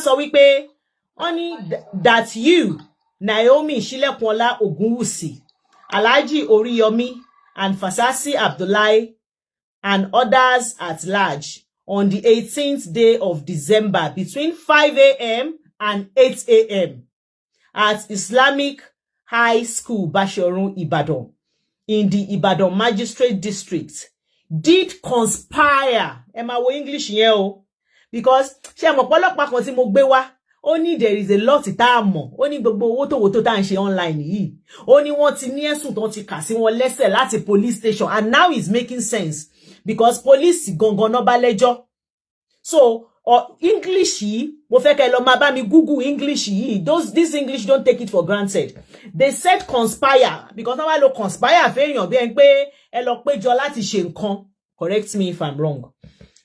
sọ wípé only that you Naomi Shilekwala Ogunwusi, Alhaji Oriyomi and Fasasi Abdullahi and others at large on the 18th day of December between 5 a.m. and 8 a.m. at Islamic High School Bashorun Ibadan in the Ibadan Magistrate District did conspire. Emma wo English here o, because she am ọ̀pọ̀lọpàá kan tí mo gbé wá. Only there is a lot tá a mọ̀. Ó ní gbogbo owó tó tá ń ṣe online yìí. Ó ní wọ́n ti ní ẹ̀sùn tó ti kà sí wọn lẹ́sẹ̀ láti police station, and now it's making sense because police gangan náà bá lẹ́jọ́. So English yìí, mo fẹ́ kẹ́ lọ máa bá mi Google English yìí. This English, don't take it for granted. They said conspire because wọ́n wá lo conspire fẹ́yàn bí ẹn pé ẹ lọ péjọ láti ṣe nǹkan. Correct me if I'm wrong.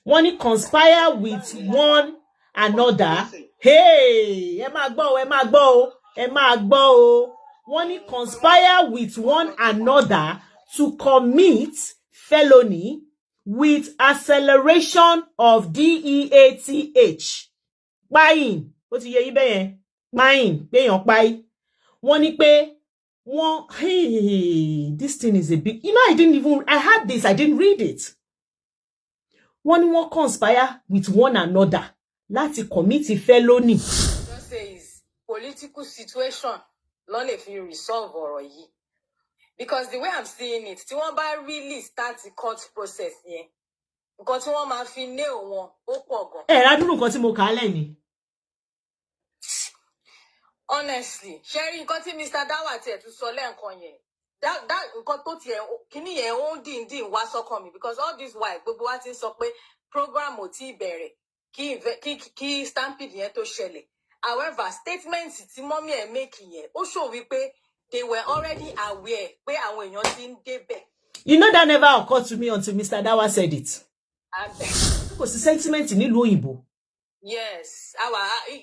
Wọ́n ní conspire with one another. Hey, ẹ máa gbọ́ o, ẹ máa gbọ́ o, ẹ máa gbọ́ o. Wọ́n ní conspire with one another to commit felony with acceleration of DEATH. Báyìí, ó ti yé yín bẹ́yẹn. Báyìí, péyàn páyì. Wọ́n ní pé hey, this thing is a big, I had this, I didn't read it. Wọ́n ní wọ́n conspire with one another láti commit felony. Just say is political situation ló lè fi resolve ọ̀rọ̀ yìí. Because the way I'm seeing it, tí wọ́n bá really start the court process yẹn, nǹkan tí wọ́n máa fi nail wọn ó pọ̀ gan. Rádúrú nǹkan tí mo kà á lẹ̀ ni. Honestly, sharing nǹkan tí Mr. Dawa tiẹ̀ tún sọ lẹ́ǹkan yẹn. That nǹkan tó tiẹ̀ kíní yẹn ó ń dín wá sọ́kàn mi, because all this while gbogbo wa ti ń sọ pé program ò tí bẹ̀rẹ̀ kí stampede yẹn tó ṣẹlẹ̀. However, statements tí mommy ẹ̀ make yẹn ó show wípé they were already aware pé àwọn èèyàn ti ń débẹ̀. You know that never occurred to me until Mr. Dawa said it. Kò sí sentiment nílùú òyìnbó. Yes,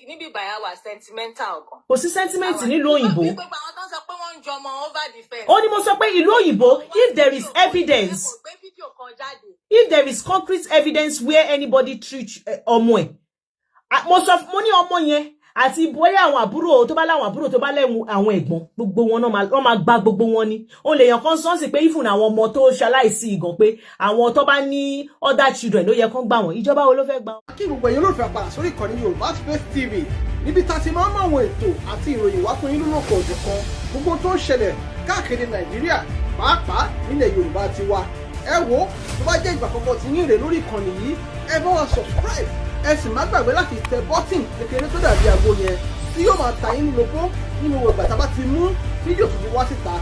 níbi by our sentimental gan. Kò sí sentiment nílùú òyìnbó. Gbogbo àwọn tó ń sọ pé wọ́n ń jọmọ over the fence. Ó ní mo sọ pé ìlú òyìnbó, if there is evidence, if there is concrete evidence where anybody treat ọmọ ẹ̀, mo ní ọmọ yẹn àti bóyá àwọn àbúrò tó bá láwọn àbúrò tó bá lẹ́wọ̀n àwọn ẹ̀gbọ́n, gbogbo wọn náà máa gba gbogbo wọn ni. Ó lè yàn kan sọ́ọ̀sì pé even àwọn ọmọ tó ṣaláìsí ìgàn pé àwọn tó bá ní other children ló yẹ kán gbà wọ́n. Ìjọba wo ló fẹ́ gbà wọ́n? Kí gbogbo ẹ̀yin olólùfẹ́ àpàdà sórí ìkànnì Yorùbá Space TV níbi tá a ti máa ń mọ àwọn ètò àti ìròyìn wá fún yín lórúkọ òjọ̀kan gbogbo tó ń ṣẹlẹ̀ káàkiri Nàìjíríà pàápàá nílẹ̀ Yorùbá ti wa. Ẹ wo tó bá jẹ́ ìgbà àkọ́kọ́ tí yín rè lórí ìkànnì yìí, ẹ bá wa subscribe, ẹ sì má gbàgbé láti tẹ bọ́tìn kékeré tó dàbí àgbo yẹn tí yóò máa ta yín lóko nínú ìgbà tá a bá ti mú fídíò tuntun wá síta.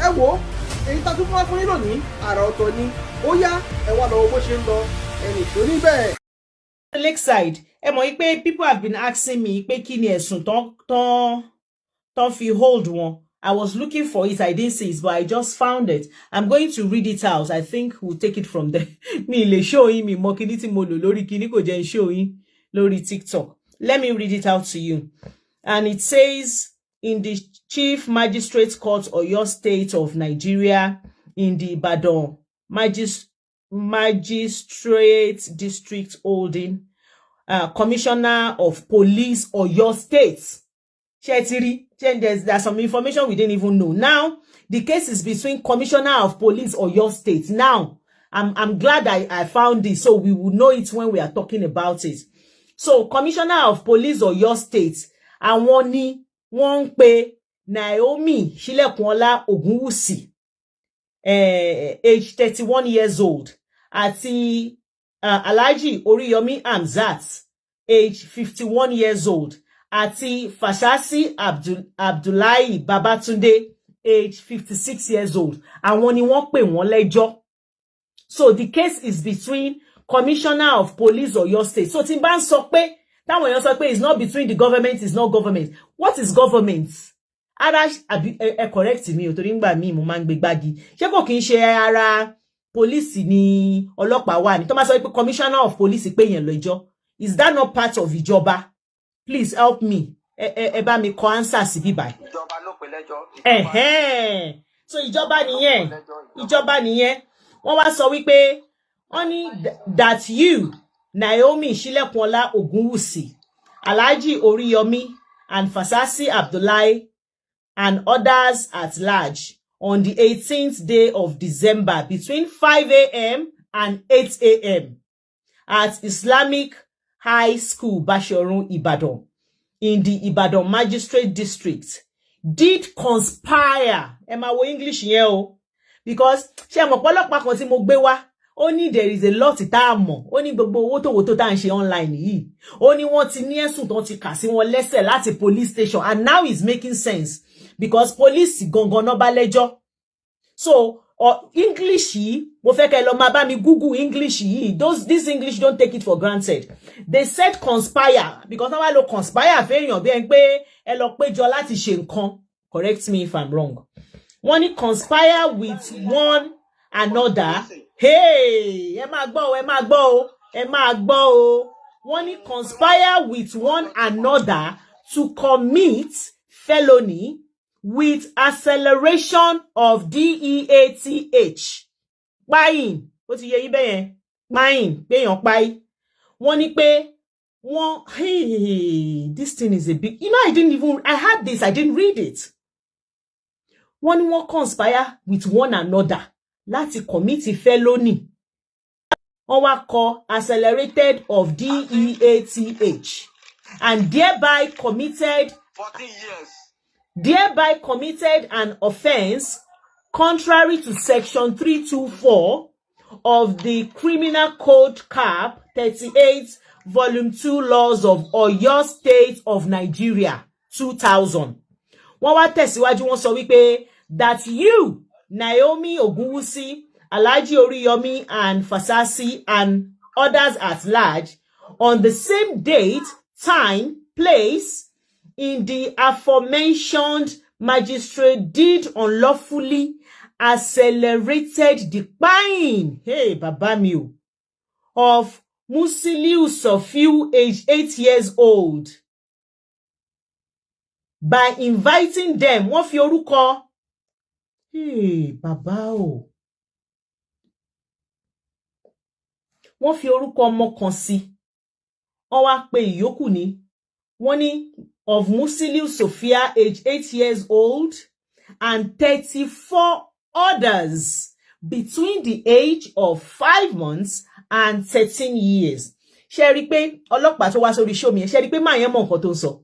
Ẹ wo èyí tá a tún fún wa fún yín lónìí àrà ọ̀tọ̀ ni. Ó yá ẹ wá lọ bó ṣe ń lọ ẹnì tó níbẹ̀. Lakeside, ẹ mọ̀ pé people have been asking me pé kí ni ẹ̀sùn tán fi hold wọn. I was looking for it, I didn't see it, but I just found it. I'm going to read it out. I think we'll take it from there. Mi lè show yín mi mọ̀ kíní tí mo lò lórí kíní kò jẹ́ n show yín lórí TikTok. Let me read it out to you. And it says, in the Chief Magistrate Court, Oyo State of Nigeria, in the Ibadan Magistrate District Holding, Commissioner of Police, Oyo State. There's some information we didn't even know. Now, the case is between Commissioner of Police, Oyo State. Now, I'm glad I found this, so we will know it when we are talking about it. So, Commissioner of Police, Oyo State, àwọn ni wọ́n pe Naomi Shilekwala Ogunwusi, age 31 years old, àti Alhaji Oriyomi Hamzat, age 51 years old, àti Fasasi Abdullahi Babatunde, age 56 years old. Àwọn ni wọ́n pè wọ́n lẹ́jọ́. So the case is between Commissioner of Police Oyo State. So tí n bá ń sọ pé táwọn èèyàn sọ pé it's not between the government, it's not government. What is government? Ara correct me o torí ngbà mi mo máa ń gbé gbági. Ṣé kò kí n ṣe ara police ni ọlọ́pàá wà ní? Tó máa sọ pé Commissioner of Police pè yẹn lẹ́jọ́. Is that not part of ìjọba? Please help me. Ẹ bá mi kọ answer sí bí báyìí. Ìjọba ló pè lẹ́jọ́. So ìjọba nìyẹn. Ìjọba nìyẹn. Wọ́n wá sọ wípé only that you Naomi Shilekwala Ogunwusi, Alhaji Oriyomi and Fasasi Abdullahi and others at large on the 18th day of December between 5 a.m. and 8 a.m. at Islamic High School, Bashorun, Ibadan, in the Ibadan Magistrate District, did conspire. Emma wo English yen o, because she mo polopa kan tí mo gbé wá. Only there is a lot tá mọ̀. Only gbogbo owó tó tá ń ṣe online yìí. Only wọ́n ti ní ẹ̀sùn tó ti kà sí wọn lẹ́sẹ̀ láti police station, and now it's making sense because police gangan ná bá lẹ́jọ́. So English yìí, mo fẹ́ kẹ́ lọ máa bá mi Google English yìí. This English, don't take it for granted. They said conspire because now I lo conspire fẹ́yàn bí ẹn pé ẹ lọ péjọ láti ṣe nǹkan. Correct me if I'm wrong. Wọ́n ní conspire with one another. Hey, ẹ máa gbọ́ o. Wọ́n ní conspire with one another to commit felony with acceleration of DEATH. Báyìí, ó ti yé yín bẹ́yẹn. Báyìí, péyàn páyì. Wọ́n ní pé hey, this thing is a big, I had this, I didn't read it. Wọ́n ní wọ́n conspire with one another láti commit felony. Wọ́n wá kọ accelerated of DEATH and thereby committed 14 years. Thereby committed an offense contrary to section 324 of the Criminal Code Cap 38 Volume 2 Laws of Oyo State of Nigeria 2000. Wọ́n wá tẹ̀síwájú, wọ́n sọ wípé that you, Naomi Ogunwusi, Alhaji Oriyomi and Fasasi and others at large, on the same date, time, place, in the aforementioned magistrate did unlawfully accelerated the buying, hey, baba mi o, of Musiliu Sofiu, age 8 years old, by inviting them. Wọ́n fi orúkọ, hey, baba o. Wọ́n fi orúkọ ọmọ kan sí. Wọ́n wá pè ìyókù ní. Wọ́n ní of Musiliu Sophia, age 8 years old, and 34 others between the age of 5 months and 13 years. Ṣé rí pé ọlọ́pàá tó wá sórí show mi, ṣé rí pé máa yẹn mọ̀ nǹkan tó ń sọ.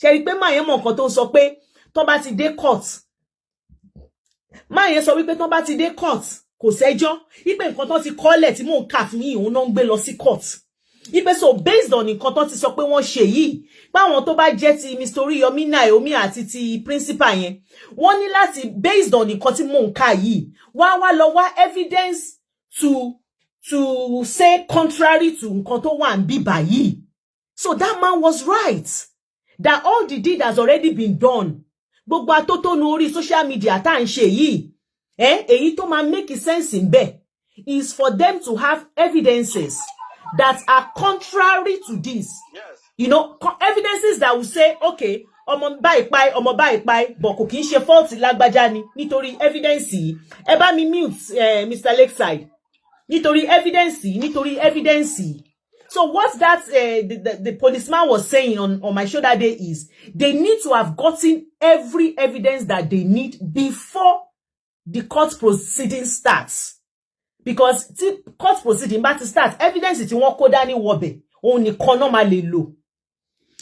Ṣé rí pé máa yẹn mọ̀ nǹkan tó ń sọ pé tó bá ti dé court. Máa yẹn sọ wípé tó bá ti dé court kò sẹ́jọ́. Ipe nǹkan tó ti kọ́lẹ̀ tí mò ń kà fún yín òun náà ń gbé lọ sí court. Ipe so based on nǹkan tó ti sọ pé wọ́n ṣe yìí, báwọn tó bá jẹ́ ti Mr. Oriyomi Naomi àti ti principal yẹn, wọ́n ní láti based on nǹkan tí mò ń kà yìí, wá lọ wá evidence to say contrary to nǹkan tó wà ń bí báyìí. So that man was right. That all the deed has already been done. Gbogbo atótónu orí social media tá ń ṣe yìí, èyí tó máa make sense in bẹ̀ is for them to have evidences that are contrary to this. Yes. You know, evidences that will say, okay, ọmọ báyìí pa, but kò kìí ṣe fault lágbájá ni nítorí evidence yìí. Ẹ bá mi mute Mr. Lakeside. Nítorí evidence yìí. So what that the policeman was saying on my show that day is they need to have gotten every evidence that they need before the court proceeding starts. Because the court proceeding about to start, evidence tí wọ́n kó dání wọbẹ̀, òun nìkan náà máa lè lò.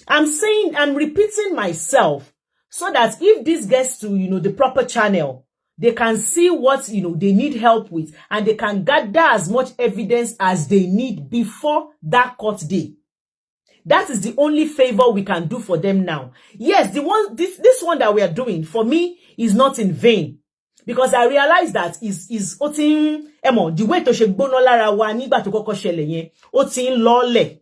I'm repeating myself so that if this gets to, the proper channel, they can see what, they need help with, and they can gather as much evidence as they need before that court day. That is the only favor we can do for them now. Yes, this one that we are doing, for me, is not in vain. Because I realize that is otin the way to ṣe gbóná lára wa nígbà tó kọ́kọ́ ṣẹlẹ̀ yẹn, otin lọ́lẹ̀.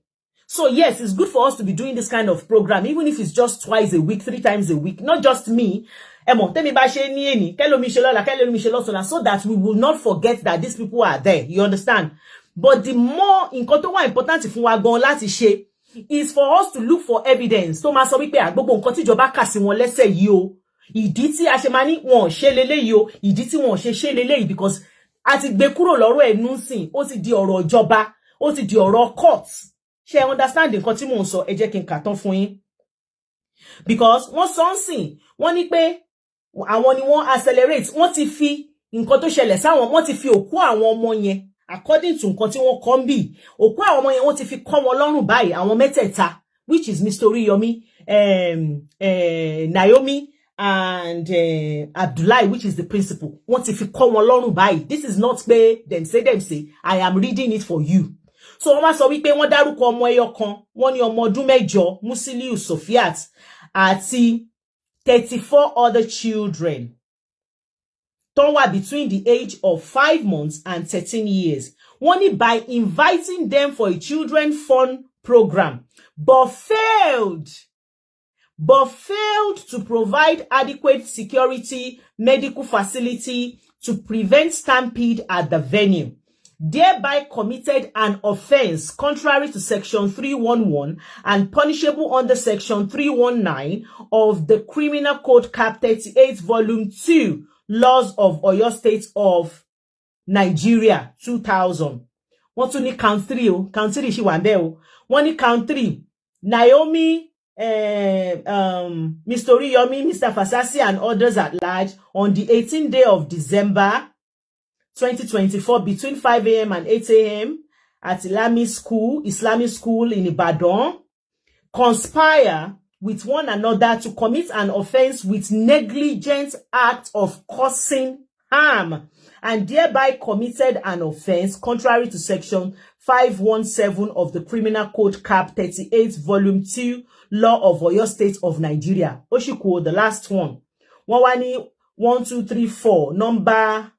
So yes, it's good for us to be doing this kind of program, even if it's just twice a week, 3 times a week. Not just me. Tẹ́mi bá ṣe ní èní, kẹ́lómi ṣe lọ́la, kẹ́lómi ṣe lọ́tùnla, so that we will not forget that these people are there. You understand? But the more nǹkan tó wà important fún wa gan láti ṣe is for us to look for evidence. Tó máa sọ wípé gbogbo nǹkan tí ìjọba kà sí wọn lẹ́sẹ̀ yìí o. Ìdí tí a ṣe máa ní wọn ṣe leléyìí o, ìdí tí wọn ṣe leléyìí, because a ti gbé kúrò lọ́rọ̀ ẹnu sìn, ó ti di ọ̀rọ̀ ìjọba, ó ti di ọ̀rọ̀ court. Ṣé understand nǹkan tí mò ń sọ, ẹ jẹ́ kí n kà tán fún yín. Because wọ́n sọ nsìn, wọ́n ní pé àwọn ni wọ́n accelerate, wọ́n ti fi nǹkan tó ṣẹlẹ̀ sáwọn, wọ́n ti fi òkú àwọn ọmọ yẹn according to nǹkan tí wọ́n kọ nbí. Òkú àwọn ọmọ yẹn wọ́n ti fi kọ́ wọn lọ́rùn báyìí, àwọn mẹ́tẹ̀ẹ̀ta, which is Mr. Oriyomi, Naomi and Abdullahi, which is the principal. Wọ́n ti fi kọ́ wọn lọ́rùn báyìí. This is not pé them say, I am reading it for you. So wọ́n wá sọ wípé wọ́n dárúkọ ọmọ ẹyọ kan, wọ́n ní ọmọ ọdún 8, Musiliu Sofiat, àti 34 other children. Tó wà between the age of 5 months and 13 years. Wọ́n ní by inviting them for a children fund program, but failed to provide adequate security, medical facility to prevent stampede at the venue, thereby committed an offense contrary to Section 311 and punishable under Section 319 of the Criminal Code Cap 38 Volume 2, Laws of Oyo State of Nigeria 2000. Wọ́n tún ní count 3 o, count 3 ṣì wà ńbẹ̀ o. Wọ́n ní count 3, Naomi, Mr. Oriyomi, Mr. Fasasi and others at large on the 18th day of December 2024 between 5 a.m. and 8 a.m. at Islamic School in Ibadan, conspire with one another to commit an offense with negligent act of causing harm, and thereby committed an offense contrary to Section 517 of the Criminal Code Cap 38 Volume 2, Law of Oyo State of Nigeria. Oshiko, the last one. 1, 2, 3, 4. Number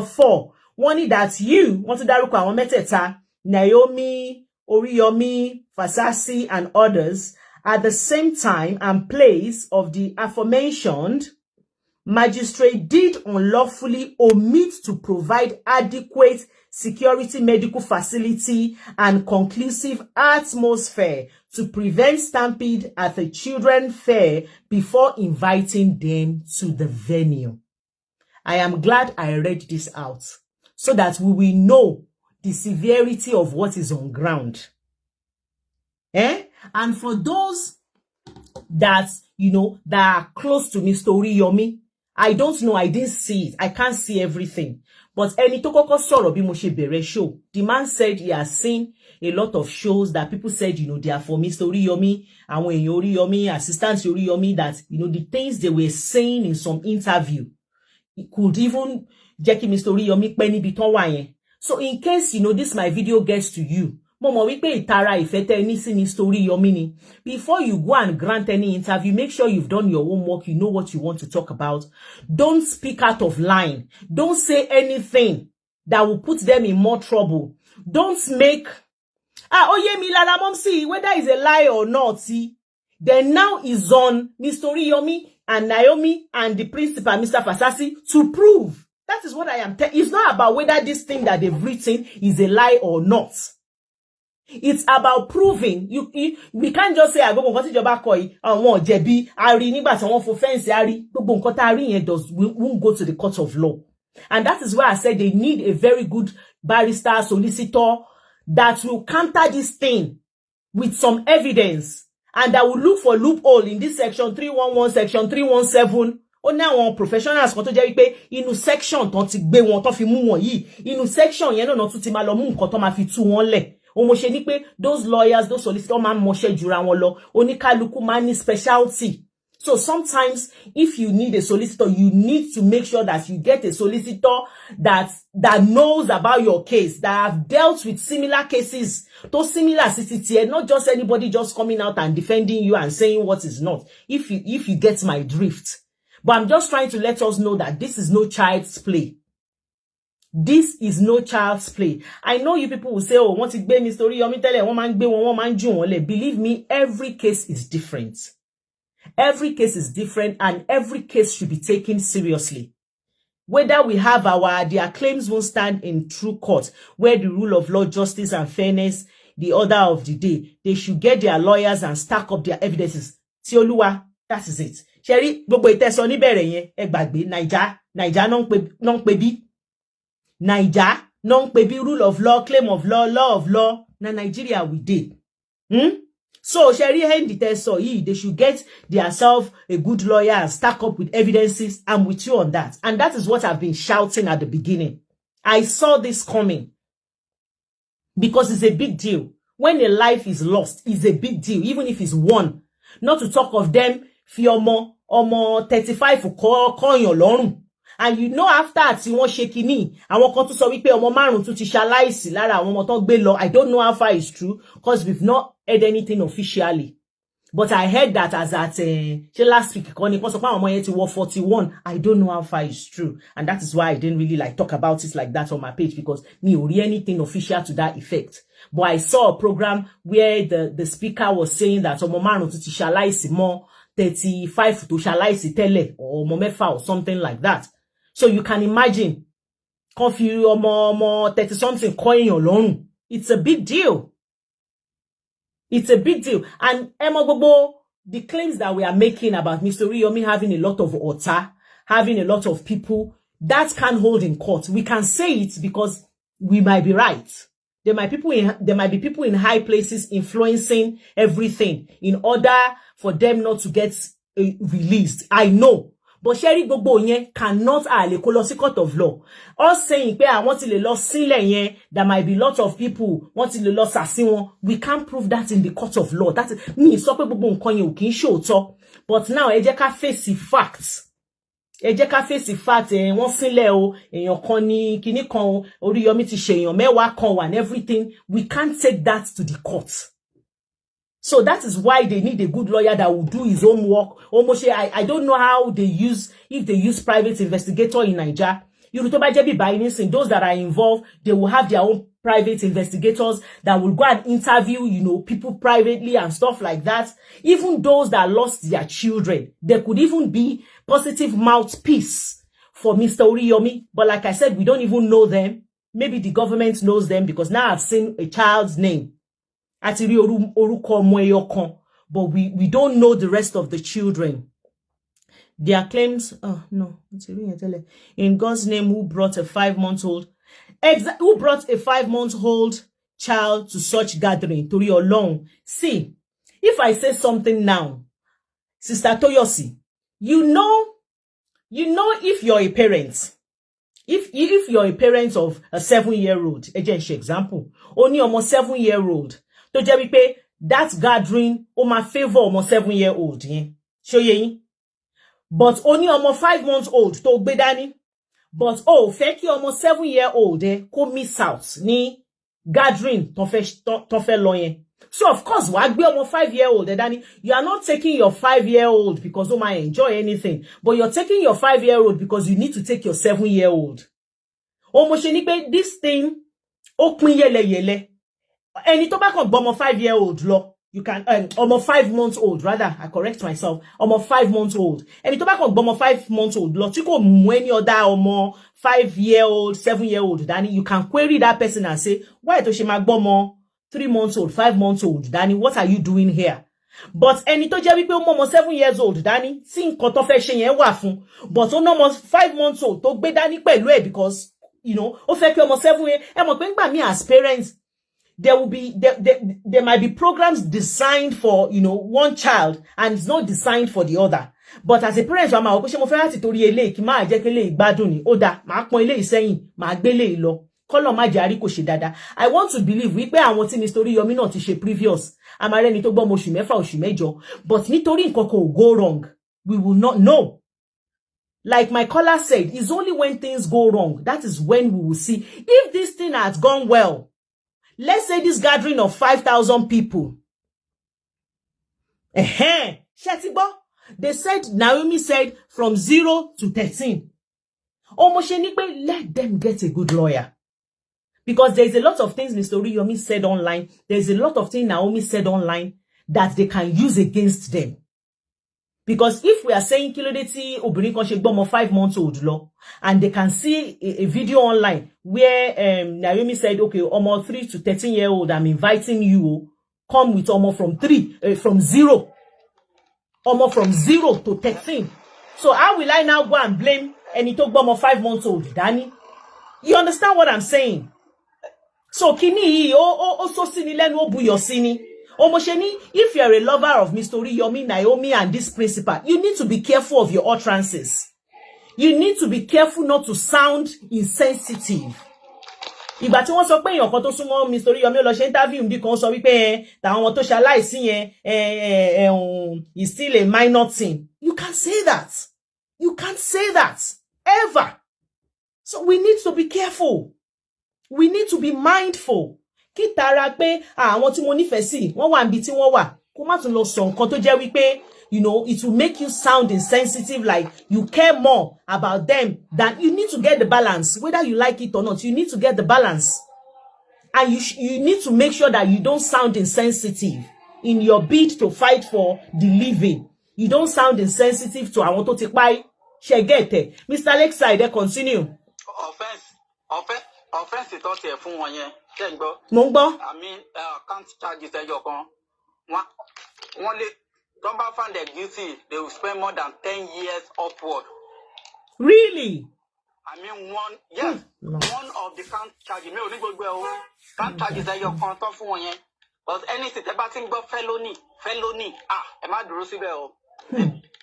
4. One is that you want to dárúkọ àwọn mẹ́tẹ̀ẹ̀ta, Naomi, Oriyomi, Fasasi, and others at the same time and place of the aforementioned magistrate did unlawfully omit to provide adequate security, medical facility, and conclusive atmosphere to prevent stampede at the children fair before inviting them to the venue. I am glad I read this out so that we will know the severity of what is on ground. And for those that, that are close to Mr. Oriyomi, I don't know, I didn't see it. I can't see everything. But ẹni tó kọ́kọ́ sọ̀rọ̀ bí mo ṣe bẹ̀rẹ̀ show, the man said he has seen a lot of shows that people said, they are for Mr. Oriyomi, àwọn èèyàn Oriyomi, assistants Oriyomi, that, the things they were saying in some interview, it could even jẹ́ kí Mr. Oriyomi pẹ́ níbi tán wà yẹn. So in case, this my video gets to you, mo mọ̀ wípé ìtara ìfẹ́ tẹ́ ní sí Mr. Oriyomi ni. Before you go and grant any interview, make sure you've done your homework, you know what you want to talk about. Don't speak out of line. Don't say anything that will put them in more trouble. Don't make, Oyemi Lara Momsi, whether it's a lie or not, see, then now is on Mr. Oriyomi and Naomi and the principal, Mr. Fasasi, to prove. That is what I am telling. It's not about whether this thing that they've written is a lie or not. It's about proving. We can't just say, gbogbo nǹkan tí ìjọba kọ yìí, àwọn jẹ̀bi, ari nígbà tí wọ́n fo fence ari, gbogbo nǹkan tá rí yẹn won't go to the court of law. And that is why I said they need a very good barrister, solicitor that will counter this thing with some evidence and that will look for loophole in this section 311, section 317. Ó ní àwọn professionals kan tó jẹ́ wípé inú section tán ti gbé wọn tán fi mú wọn yìí, inú section yẹn náà tún ti máa lọ mú nǹkan tán máa fi tú wọn lẹ̀. Ó mọ̀ ṣe ní pé those lawyers, those solicitors máa mọṣẹ́ jura wọn lọ. Oníkálukú máa ní specialty. So sometimes if you need a solicitor, you need to make sure that you get a solicitor that knows about your case, that have dealt with similar cases, those similar CCTN, not just anybody just coming out and defending you and saying what is not. If you get my drift. But I'm just trying to let us know that this is no child's play. This is no child's play. I know you people will say, oh, wọ́n ti gbé Mr. Oriyomi tẹ́lẹ̀, wọ́n máa ń gbé wọn, wọ́n máa ń jù wọ́n lẹ̀. Believe me, every case is different. Every case is different and every case should be taken seriously. Whether we have their claims won't stand in true court, where the rule of law, justice and fairness, the order of the day, they should get their lawyers and stack up their evidences. Ti Oluwa, that is it. Sherry, gbogbo ìtẹ̀sọ́ níbẹ̀rẹ̀ yẹn, ẹ gbàgbé, Naija non pe bí. Naija non pe bí rule of law, claim of law, law of law. na Nigeria we dey. So Sherry Hendy so they should get themselves a good lawyer and stack up with evidences. I'm with you on that. And that is what I've been shouting at the beginning. I saw this coming. Because it's a big deal. When a life is lost, it's a big deal, even if it's one. Not to talk of them, Fiomo, Omo 35 for call your loan. And you know after Ati won shekini, àwọn kan tún sọ wípé ọmọ márùn tún ti ṣaláìsí lára àwọn ọmọ tó gbé lọ. I don't know how far it's true because we've not heard anything officially. But I heard that as at last week, when it was about 41. I don't know how far it's true. And that is why I didn't really talk about it like that on my page, because me or anything official to that effect. But I saw a program where the speaker was saying that Omomano to shalaisi more 35 to shalaisi tele or momefa or something like that. So you can imagine, confuse or 30 something coin your loan. It's a big deal. It's a big deal. And Emogobo, the claims that we are making about Mr. Oriyomi having a lot of ota, having a lot of people, that can't hold in court. We can say it because we might be right. There might be people in high places influencing everything in order for them not to get released. I know. But Sherry Gbogbo yen cannot le court of law. Us saying pe I want to law sílẹ̀ yen, there might be lots of people want to law sasin won. We can't prove that in the court of law. That is me so pe gbogbo nǹkan yen ò kìí ṣòótọ́. But now ẹ jẹ́ ká face the facts. Ẹ jẹ́ ká face the fact wọ́n sílẹ̀ o, èyàn kan ní kíní kan o, Oriyomi ti ṣe èyàn mẹ́wàá kan and everything. We can't take that to the court. So that is why they need a good lawyer that will do his homework. Almost, I don't know how they use, if they use private investigator in Nigeria. Those that are involved, they will have their own private investigators that will go and interview, people privately and stuff like that. Even those that lost their children, there could even be positive mouthpiece for Mr. Oriyomi. But like I said, we don't even know them. Maybe the government knows them because now I've seen a child's name. Ati oruko moyokon, but we don't know the rest of the children. Their claims, oh no, in God's name, who brought a 5-month-old, who brought a 5-month-old child to such gathering, Tori Olong. See, if I say something now, Sister Toyosi, you know, if you're a parent, if you're a parent of a 7-year-old, example, only almost 7-year-old. To jẹ́ that gathering o ma favor almost 7-year-old yen show ye but only almost 5-month-old to gbe dání but fẹ́ kí almost 7-year-old kó miss out ní gathering tó fẹ́ lọ yẹn. So of course wàá gbé almost 5-year-old dání. You are not taking your 5-year-old because o might enjoy anything, but you're taking your 5-year-old because you need to take your 7-year-old. Mo ṣe ní pé this thing ó pín yẹlẹyẹlẹ. Ẹni tó bá kàn gbọ́ 5-year-old lọ, you can almost 5-month-old rather, I correct myself, almost 5-month-old. Ẹni tó bá kàn gbọ́ 5-month-old lọ, tí kò mú any other almost 5-year-old, 7-year-old dání, you can query that person and say, why tó ṣe máa gbọ́ 3-month-old, 5-month-old dání, what are you doing here? But ẹni tó jẹ́ wípé ó mọ́ 7 years old dání, tí nǹkan tó fẹ́ ṣe yẹn wà fún, but ó ná 5-month-old tó gbé dání pẹ̀lú ẹ̀ because, ó fẹ́ kí ọmọ 7 years, ẹ mọ̀ pé ńgbà mí as parents, there might be programs designed for, one child and it's not designed for the other. But as a parent, I'm mo fẹ́ láti torí eléyìí kí má jẹ́ kí eléyìí gbádùn ni. Ó dá, màá pọ́n eléyìí sẹ́yìn, màá gbé eléyìí lọ. Kọ́lọ̀ má jẹ́ àrí kò ṣe dáadáa. I want to believe wípé àwọn tí Mr. Oriyomi náà ti ṣe previous. Àmàrẹ́ ni tó gbọ́ oṣù mẹ́fà, oṣù mẹ́jọ. But nítorí nǹkan kan ò go wrong, we will not know. Like my caller said, it's only when things go wrong. That is when we will see. If this thing has gone well, let's say this gathering of 5,000 people. Shetibo. They said, Naomi said, from 0 to 13. Let them get a good lawyer. Because there's a lot of things Mr. Oriyomi said online. There's a lot of things Naomi said online that they can use against them. Because if we are saying kilodeti obìnrin kan ṣe gbọ́mọ 5-month-old lọ, and they can see a video online where Naomi said, okay, almost 3 to 13-year-old, I'm inviting you, come with almost from 0 to 13. So how will I now go and blame ẹni tó gbọ́mọ 5-month-old dání? You understand what I'm saying? So kini o so sini lenu o buyo sini. Omosheni, if you're a lover of Mr. Oriyomi, Naomi, and this principal, you need to be careful of your utterances. You need to be careful not to sound insensitive. Ìgbà tí wọ́n sọ pé èèyàn kan tó súnmọ́ Mr. Oriyomi lọ ṣe interview bí kan sọ wípé tàwọn tó ṣaláìsí yẹn is still a minor thing. You can't say that. You can't say that ever. So we need to be careful. We need to be mindful. Kí tara pé àwọn tí mo nífẹ̀ẹ́ sí wọ́n wà níbi tí wọ́n wà kó má tún lọ sọ nǹkan tó jẹ́ wípé you know, it will make you sound insensitive, like you care more about them than you need to get the balance. Whether you like it or not, you need to get the balance. And you need to make sure that you don't sound insensitive in your bid to fight for the living. You don't sound insensitive to àwọn tó ti pa ṣẹgẹtẹ. Mr. Lakeside, continue. Offense tó tiẹ̀ fún wọn yẹn. Ṣé ń gbọ́? Mo ń gbọ́. I mean, can't charges ẹyọ kan. Wọ́n lè Don't find them guilty, they will spend more than 10 years upward. Really? I mean, one of the count charges, count charges that you're content for one. But anything about felony, am I it's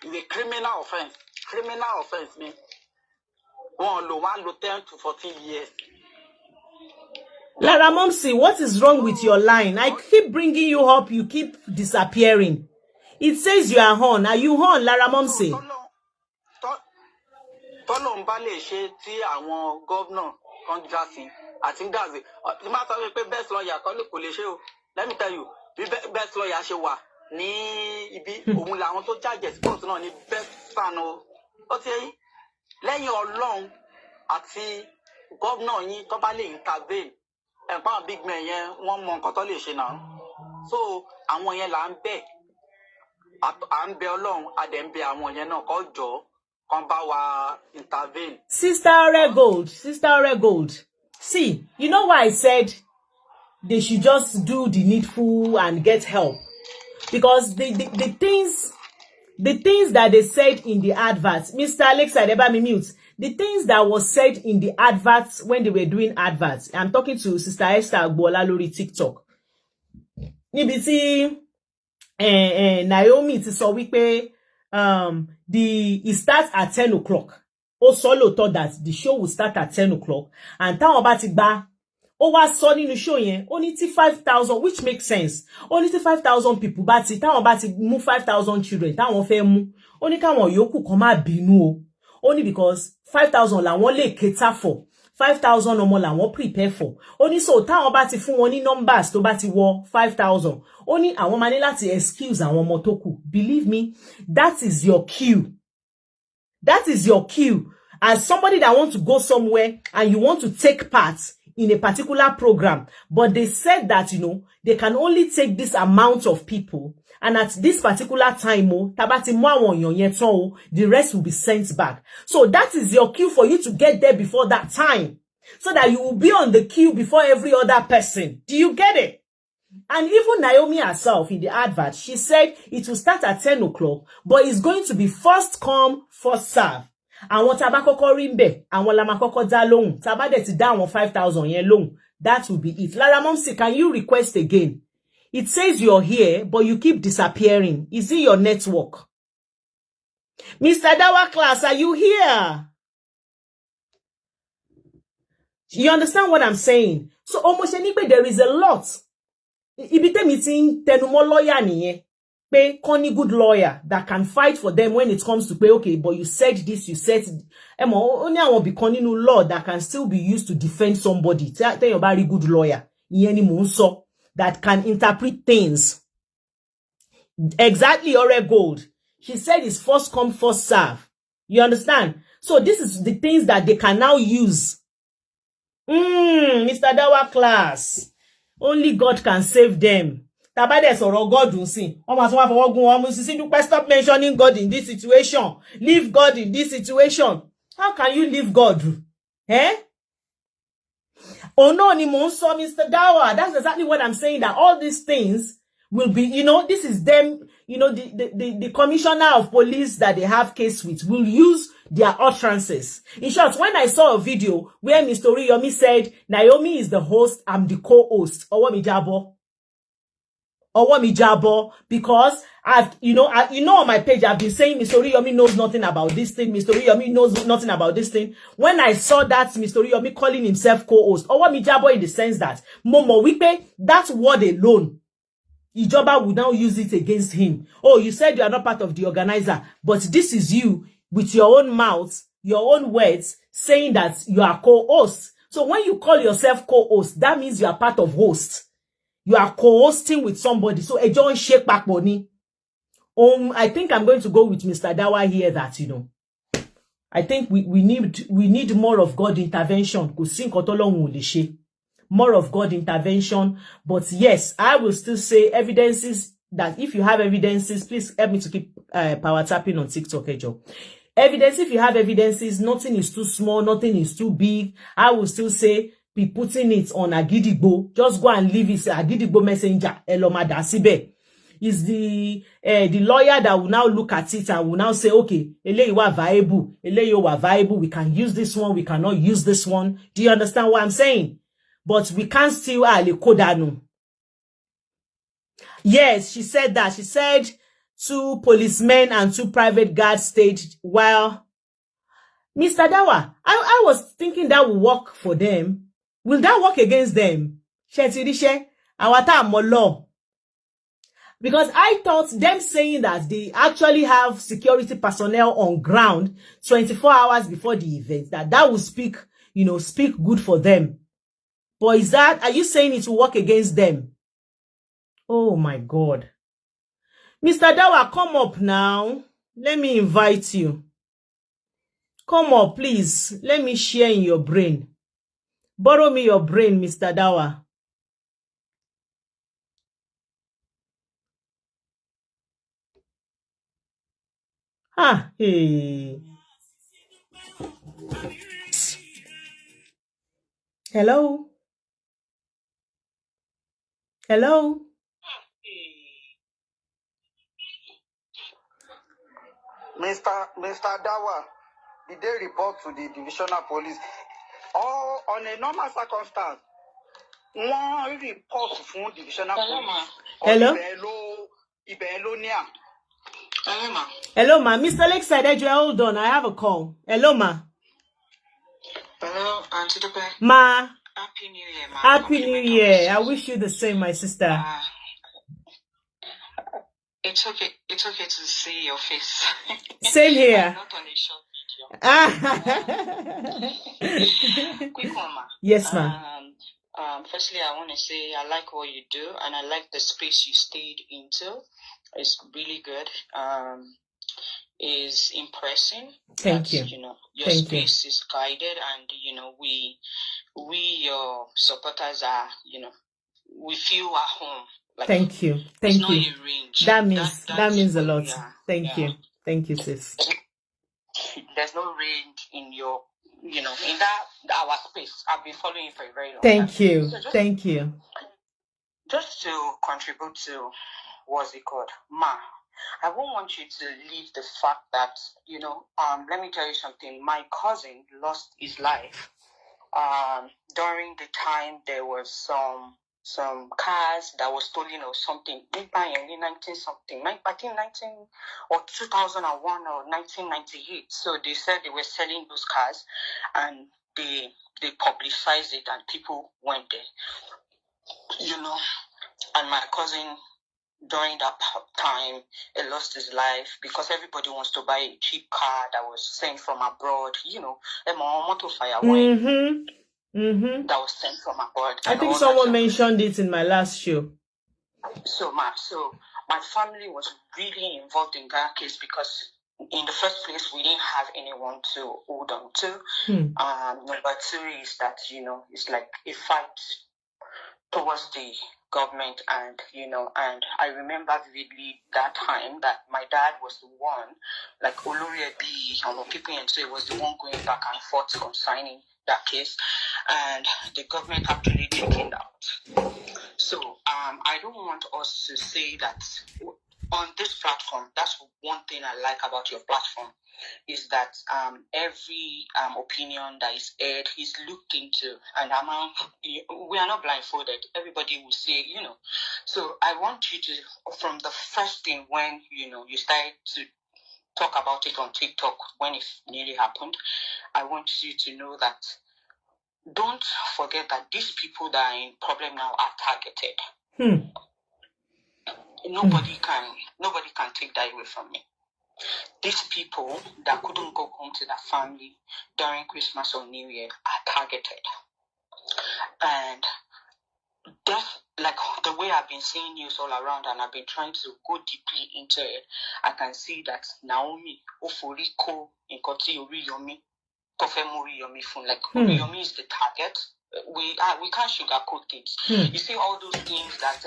a criminal offense. Criminal offense, me. One 10 to 14 years. Lara Momsi, what is wrong with your line? I keep bringing you up, you keep disappearing. It says you are on. Are you on, Lara Momsi? Tọ́lọ̀ ń bá lè ṣe tí àwọn governor kan já sí. I think that's it. The matter is pé best lawyer kan lè kò lè ṣe o. Let me tell you, bí best lawyer ṣe wà ní ibi òun làwọn tó charges court náà ní best fan o. Ó ti yé lẹ́yìn Ọlọ́run àti governor yín tó bá lè intervene. Ẹ̀pá big men yẹn wọ́n mọ nǹkan tó lè ṣe náà. So àwọn yẹn là ń bẹ̀. Sister Oregold. See, you know why I said they should just do the needful and get help? Because the things that they said in the adverts, Mr. Alexa, mute. The things that was said in the adverts when they were doing adverts. I'm talking to Sister Esther Agbola Lori TikTok. Nibiti Naomi ti sọ wípé it starts at 10 o'clock. Ó solo thought that the show will start at 10 o'clock. And táwọn bá ti gbà ó wá sọ nínú show yẹn ó ní tí 5,000, which makes sense. Ó ní tí 5,000 people bá ti táwọn bá ti mú 5,000 children táwọn fẹ́ mú. Ó ní káwọn yòókù kan má bínú o. Ó ní because 5,000 làwọn lè cater for. 5,000 ọmọ làwọn prepare for. Ó ní so táwọn bá ti fún wọn ní numbers tó bá ti wọ 5,000. Ó ní àwọn máa ní láti excuse àwọn ọmọ tó kù. Believe me, that is your cue. That is your cue. As somebody that wants to go somewhere and you want to take part in a particular program, but they said that, you know, they can only take this amount of people. And at this particular time, the rest will be sent back. So that is your cue for you to get there before that time. So that you will be on the queue before every other person. Do you get it? And even Naomi herself in the advert, she said it will start at 10 o'clock, but it's going to be first come, first serve. And what tabakoko rimbe, and what lamakoko da loan, tabade ti down on 5,000 yen loan. That will be it. Lara Momsi, can you request again? It says you're here, but you keep disappearing. Is it your network? Mr. Dawa class, are you here? You understand what I'm saying? So almost anyway, there is a lot. Ibite meeting tenumo lawyer niye. Pay Connie good lawyer that can fight for them when it comes to pay. Okay, but you said this, you said only I will be Connie no law that can still be used to defend somebody. Tell your very good lawyer. Yeni munso that can interpret things. Exactly, Ore Gold. She said it's first come, first serve. You understand? So this is the things that they can now use. Mr. Dawa class. Only God can save them. Tabade sọ̀rọ̀ God ń sìn. Wọ́n máa tún wá fọwọ́ gún wọn mú sí stop mentioning God in this situation. Leave God in this situation. How can you leave God? Eh? Oh no, ni mo ń sọ, Mr. Dawa. That's exactly what I'm saying, that all these things will be, you know, this is them, the commissioner of police that they have case with will use their utterances. In short, when I saw a video where Mr. Oriyomi said, Naomi is the host, I'm the co-host, Owo mi jabo, because I've, on my page, I've been saying Mr. Oriyomi knows nothing about this thing. Mr. Oriyomi knows nothing about this thing. When I saw that Mr. Oriyomi calling himself co-host, Owo mi jabo in the sense that, Momo Wipe, that word alone, Ijoba would now use it against him. Oh, you said you are not part of the organizer, but this is you with your own mouth, your own words, saying that you are co-host. So when you call yourself co-host, that means you are part of host. You are co-hosting with somebody. So a joint shake back money. I think I'm going to go with Mr. Dawa here that, I think we need more of God intervention. More of God intervention. But yes, I will still say evidences that if you have evidences, please help me to keep power tapping on TikTok, Joe. Evidence, if you have evidences, nothing is too small, nothing is too big. I will still say be putting it on Agidigbo. Just go and leave it Agidigbo messenger. Elomada Sibe is the lawyer that will now look at it and will now say, okay, eleyi wa viable, eleyi wa viable. We can use this one, we cannot use this one. Do you understand what I'm saying? But we can't still kodanu. Yes, she said that. She said 2 policemen and 2 private guards stayed while Mr. Dawa, I was thinking that will work for them. Will that work against them? Law. Because I thought them saying that they actually have security personnel on ground 24 hours before the event, that will speak good for them. But are you saying it will work against them? Oh my God. Mr. Dawa, come up now. Let me invite you. Come up, please. Let me share in your brain. Borrow me your brain, Mr. Dawa. Hey. Hello? Hello? Mr. Dawa, did they report to the divisional police? Or on a normal circumstance, one report from divisional police. Hello? Hello, ma. Hello, ma. Mr. Lakeside, hold on. I have a call. Hello, ma. Hello, Auntie Dupe. Ma. Happy New Year, ma. Happy New Year. I wish you the same, my sister. It's okay to see your face. Same here. Not on a short video. Quick one, ma. Yes, ma. Firstly, I want to say I like what you do, and I like the space you stayed into. It's really good. Is impressing. Thank you. Your space is guided, and we your supporters are we feel at home. Like, thank you. Thank you. That means a lot. Yeah, thank you, sis. There's no range in your in that our space. I've been following you for a very long time. So thank you. Just to contribute to what's it called, ma. I won't want you to leave the fact that, let me tell you something. My cousin lost his life during the time there was some cars that was stolen or something. Maybe in 19-something. I think 19 or 2001 or 1998. So they said they were selling those cars and they publicized it and people went there. And my cousin, during that time, he lost his life because everybody wants to buy a cheap car that was sent from abroad. A motor fire that was sent from abroad. I think someone mentioned it in my last show. So my family was really involved in that case because in the first place we didn't have anyone to hold on to. Number 2 is that it's like a fight towards the government, and and I remember vividly that time that my dad was the one, like Olori and people, and so it was the one going back and forth concerning that case, and the government actually taken out. So I don't want us to say that on this platform, that's one thing I like about your platform, is that every opinion that is aired is looked into, and we are not blindfolded. Everybody will say, So I want you to, from the first thing when you started to talk about it on TikTok when it nearly happened, I want you to know that don't forget that these people that are in problem now are targeted. Nobody can take that away from me. These people that couldn't go home to their family during Christmas or New Year are targeted. And that's like the way I've been seeing news all around, and I've been trying to go deeply into it. I can see that Naomi, Oforiko, Nkoti Oriyomi, Oriyomi phone, like Oriyomi is the target. We can't sugarcoat things. You see all those things that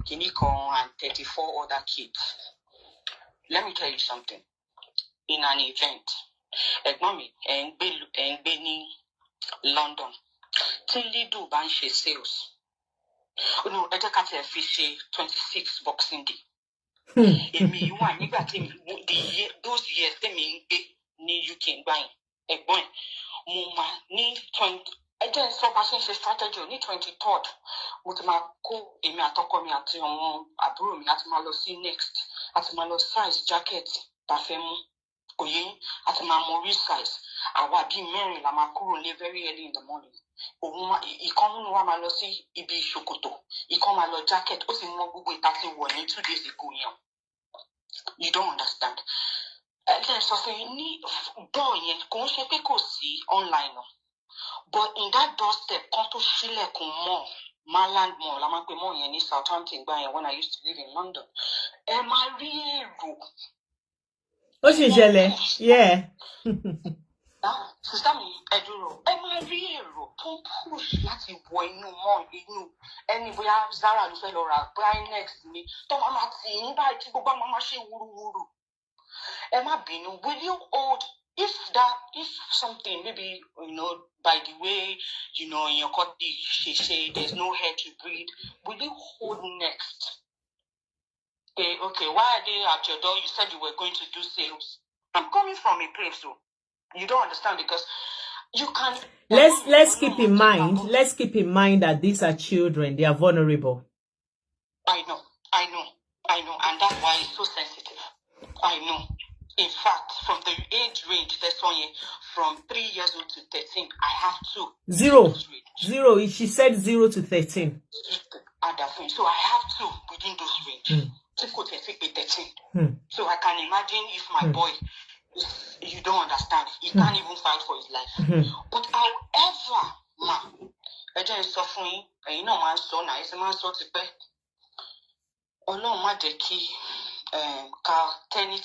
Kiniko and 34 other kids. Let me tell you something. In an event, Egmami and Benny London, Tilidu Banche sales. No, Edekate Fishe 26 Boxing Day. Those years they mean ni UK buying. Egmon, Muma ni 20. Again, so passing strategy ni 23rd. Mutama ko emi atoko mi ati awon aburo mi ati ma lo si next. Ati ma lo size jacket parfemu. Oyin ati ma mo size. Awa bi merin la ma kuro le very early in the morning. Ikon wa ma lo si ibi shokoto. Ikon ma lo jacket. O si mo gbogbo itati wo ni 2 days ago yan. You don't understand. Again, so say ni boy yen ko se pe ko si online no. But in that doorstep, Konto Shile Kumo, Maland Mall, Lamakwemo, and Southampton, when I used to live in London. Am I real? Yeah. Sister me, Eduro, am I real? Push Lati boy no more, anywhere Zara Lufelora, Brian next to me, Tomama Tin, by Tiboba Mamashi Wuru. Am I being, will you hold? If something, maybe, by the way, in your country, she said there's no hair to breathe, will you hold next? Okay, why are they at your door? You said you were going to do sales. I'm coming from a place, so you don't understand, because you can. Let's keep in mind that these are children. They are vulnerable. I know, and that's why it's so sensitive. I know. In fact, from the age range, that's one year, from 3 years old to 13, I have two. Zero. She said 0 to 13. So I have two within those range. 13. So I can imagine if my boy, you don't understand, he can't even fight for his life. But however, I just suffering, my son, I say my son to pay. Oh no, my deki.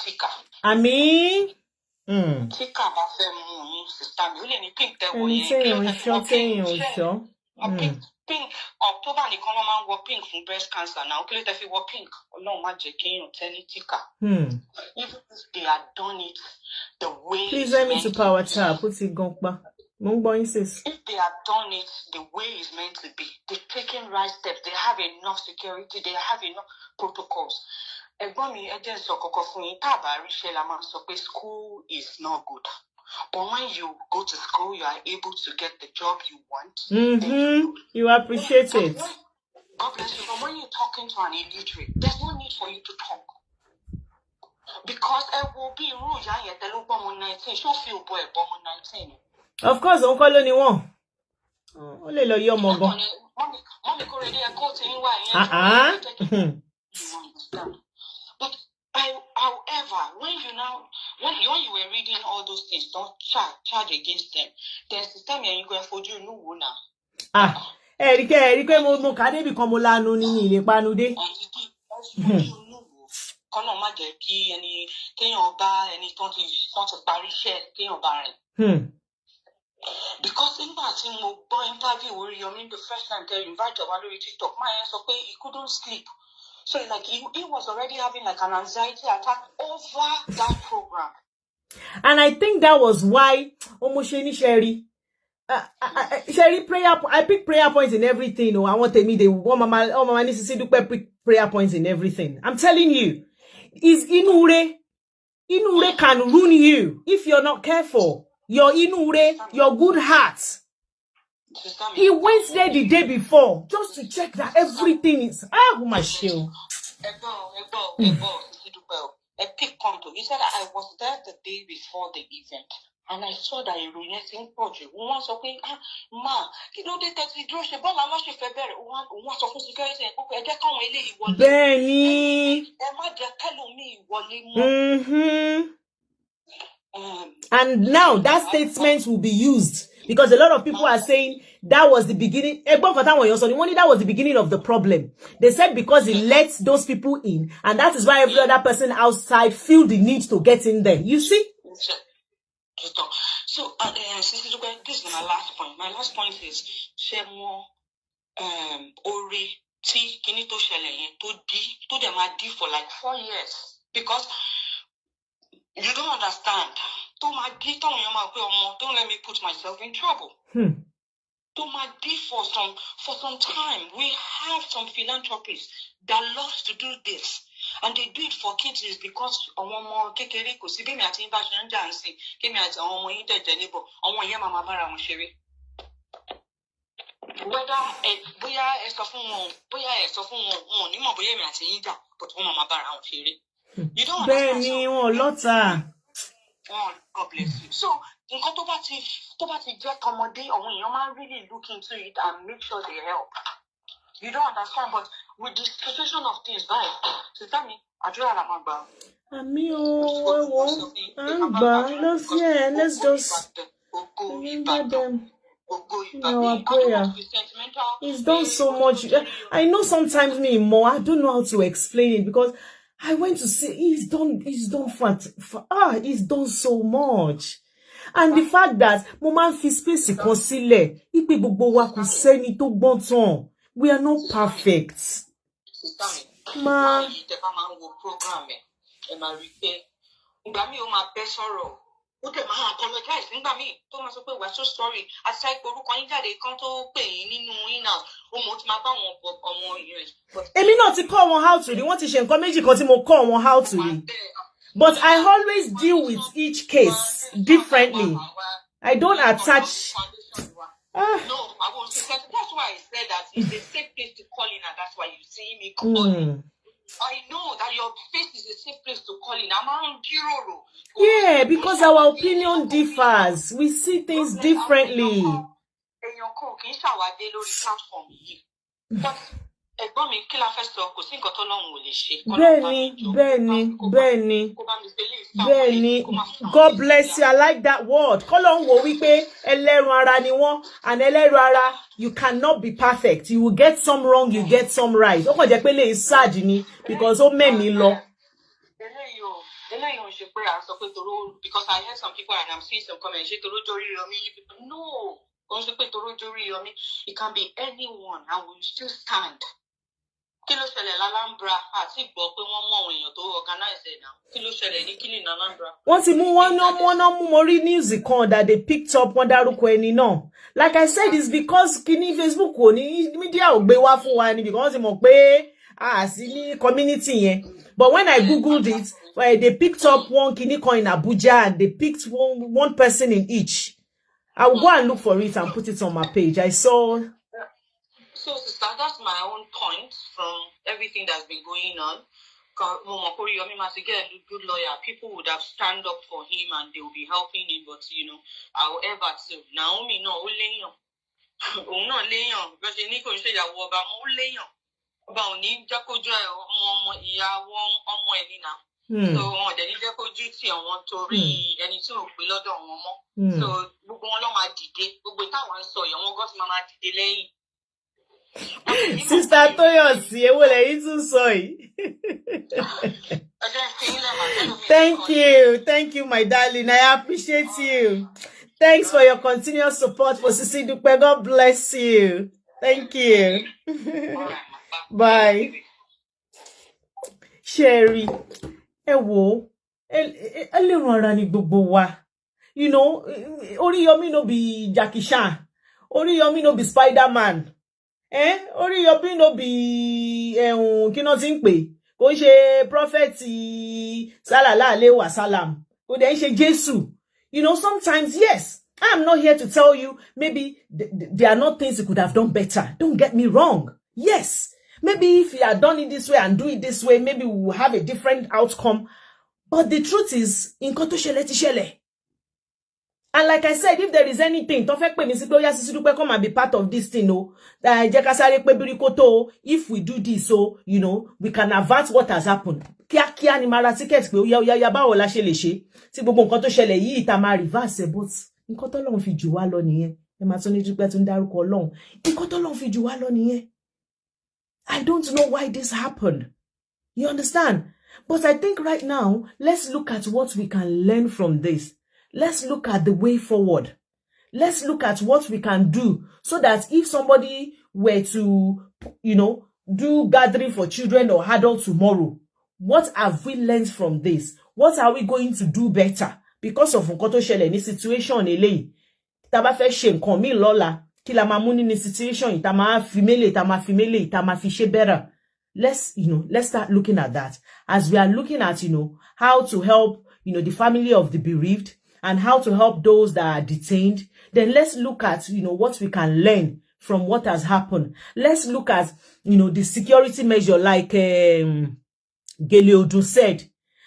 Tika. I mean, Tika ba fe mu sister mi o le ni pink te wo yen pink October ni kan ma wo pink fún breast cancer now kile te fi wo pink Ọlọ́run má jẹ́ kéèyàn teni tika. Even if they had done it the way, please let me to power tap put it gongpa. If they have done it the way it's meant to be, they're taking right steps, they have enough security, they have enough protocols. School is not good. But when you go to school, you are able to get the job you want. You appreciate it. God bless you. But when you're talking to an illiterate, there's no need for you to talk. Because it will be rude. 19. Show feel boy 19. Of course, don't call anyone. Only lo yo mongo. Mommy already go to you. You understand? But however, when you were reading all those things, don't charge against them. There's the time you go for you no now. Erike mo kade bi kan mo lanu ni ile panu de. Kono ma jẹ́ kí ẹni kéèyàn bá ẹni tó ti parí iṣẹ́ kéèyàn bá rìn. Because nígbà tí mo gbọ́ interview Oriyomi the first time they invited wa lórí TikTok, my yẹn sọ pé he couldn't sleep. So like he was already having like an anxiety attack over that program. And I think that was why Omosheni Sherry Sherry, I pick prayer points in everything. I want to meet the mama needs to see pick prayer points in everything. I'm telling you, is Inure can ruin you if you're not careful. Your Inure, your good heart. He went there the day before just to check that everything is my shield. He said I was there the day before the event. And I saw that Oriyomi project. Once okay, ma, you know they text the draw. But I'm not sure February. Once of security. Okay, I can't wait. Benny. And now that statement will be used because a lot of people are saying that was the beginning. That was the beginning of the problem. They said because he let those people in, and that is why every other person outside feel the need to get in there. You see? So, this is my last point. My last point is Shemo Ori T Kinito Shele to them I did for like 4 years. Because you don't understand. Don't let me put myself in trouble. To my D for some time. We have some philanthropists that love to do this. And they do it for kids is because more kekere ko si be me ati ba shanja nsin ke me ati awon yin jeje ni bo awon yen mama bara won sere whether boya e so fun won ni mo boya me ati yin ja but won mama bara won sere you don't understand. Benny won lota God bless you. So nkan tó bá ti jẹ́ tomode awon èyàn ma really look into it and make sure they help. You don't understand, but with the situation of things, right? So tell me, Adria Lamamba. Let's just remember them in our prayer. He's done so much. I know sometimes me more. I don't know how to explain it because I went to say he's done he's done so much. And the fact that Mama fi space konsile, ipe gbogbo wa kò sẹ́ni tó gbọ́n tán. We are not perfect. Ma. We're so sorry. Èmi náà ti call one how to read. Wọ́n ti ṣe nǹkan méjì kan tí mo call one how to read. But I always deal with each case differently. I don't attach. No, I won't say that. That's why I said that it's a safe place to call in, and that's why you see me calling. I know that your face is a safe place to call in. I'm on Kiroro. Yeah, because our opinion differs. We see things differently. Benny. God bless you. I like that word. And you cannot be perfect. You will get some wrong, you get some right. Because because I heard some people and I'm seeing some comments. No. It can be anyone and we still stand. Once you move one music on that they picked up one daruko like I said, it's because kini Facebook media because community. But when I googled it, they picked up one kini coin Abuja and they picked one person in each. I will go and look for it and put it on my page. I saw. So, sister, that's my own point from everything that's been going on. Oriyomi must get a good lawyer. People would have stand up for him and they will be helping him. But, however, too, Naomi, no, because you need to say that about ni jakojo so they need duty and want to read anything below the so gbogbo won lo ma dide gbogbo tawon so ye won got mama dide leyin. Sister Toyosi, ewo le yin tun so yi. Thank you, my darling. I appreciate you. Thanks for your continuous support for Sisi Dupe. God bless you. Thank you. Bye. Sherry, ewo, ele ran ara ni gbogbo wa. you know, Oriyomi no be Jackie Chan. Oriyomi no be Spider-Man. Oriyomi no be kino tin pe. Kò ṣe prophet sallallahu alaihi wasallam. Kò dẹ̀ ṣe Jésù. You know, sometimes, yes, I'm not here to tell you maybe there are not things you could have done better. Don't get me wrong. Yes, maybe if you had done it this way and do it this way, maybe we will have a different outcome. But the truth is, nǹkan tó ṣẹlẹ̀ ti ṣẹlẹ̀. And like I said, if there is anything, tó fẹ́ pè mí sí pé ó yá Sisi Dúpẹ́ come and be part of this thing, no. Jẹ́ ká sáré pé birikoto, if we do this, so, you know, we can avert what has happened. Kíákíá ni mara ticket pé ó yá báwo la ṣe lè ṣe. Tí gbogbo nǹkan tó ṣẹlẹ̀ yìí tá máa reverse but nǹkan tó lọ́run fi jù wá lọ nìyẹn. Ẹ máa tún ní Dúpẹ́ tún dárúkọ Ọlọ́run. Nǹkan tó lọ́run fi jù wá lọ nìyẹn. I don't know why this happened. You understand? But I think right now, let's look at what we can learn from this. Let's look at the way forward. Let's look at what we can do so that if somebody were to, you know, do gathering for children or adults tomorrow, what have we learned from this? What are we going to do better? Because of nǹkan tó ṣẹlẹ̀ ní situation eléyìí. Tá bá fẹ́ ṣe nǹkan mi lọ́la, kí la máa mú ní situation yìí, tá máa fi mélé, tá máa fi ṣe better. Let's start looking at that. As we are looking at, you know, how to help, you know, the family of the bereaved, and how to help those that are detained, then let's look at, you know, what we can learn from what has happened. Let's look at, you know, the security measure, like Gele Odun said,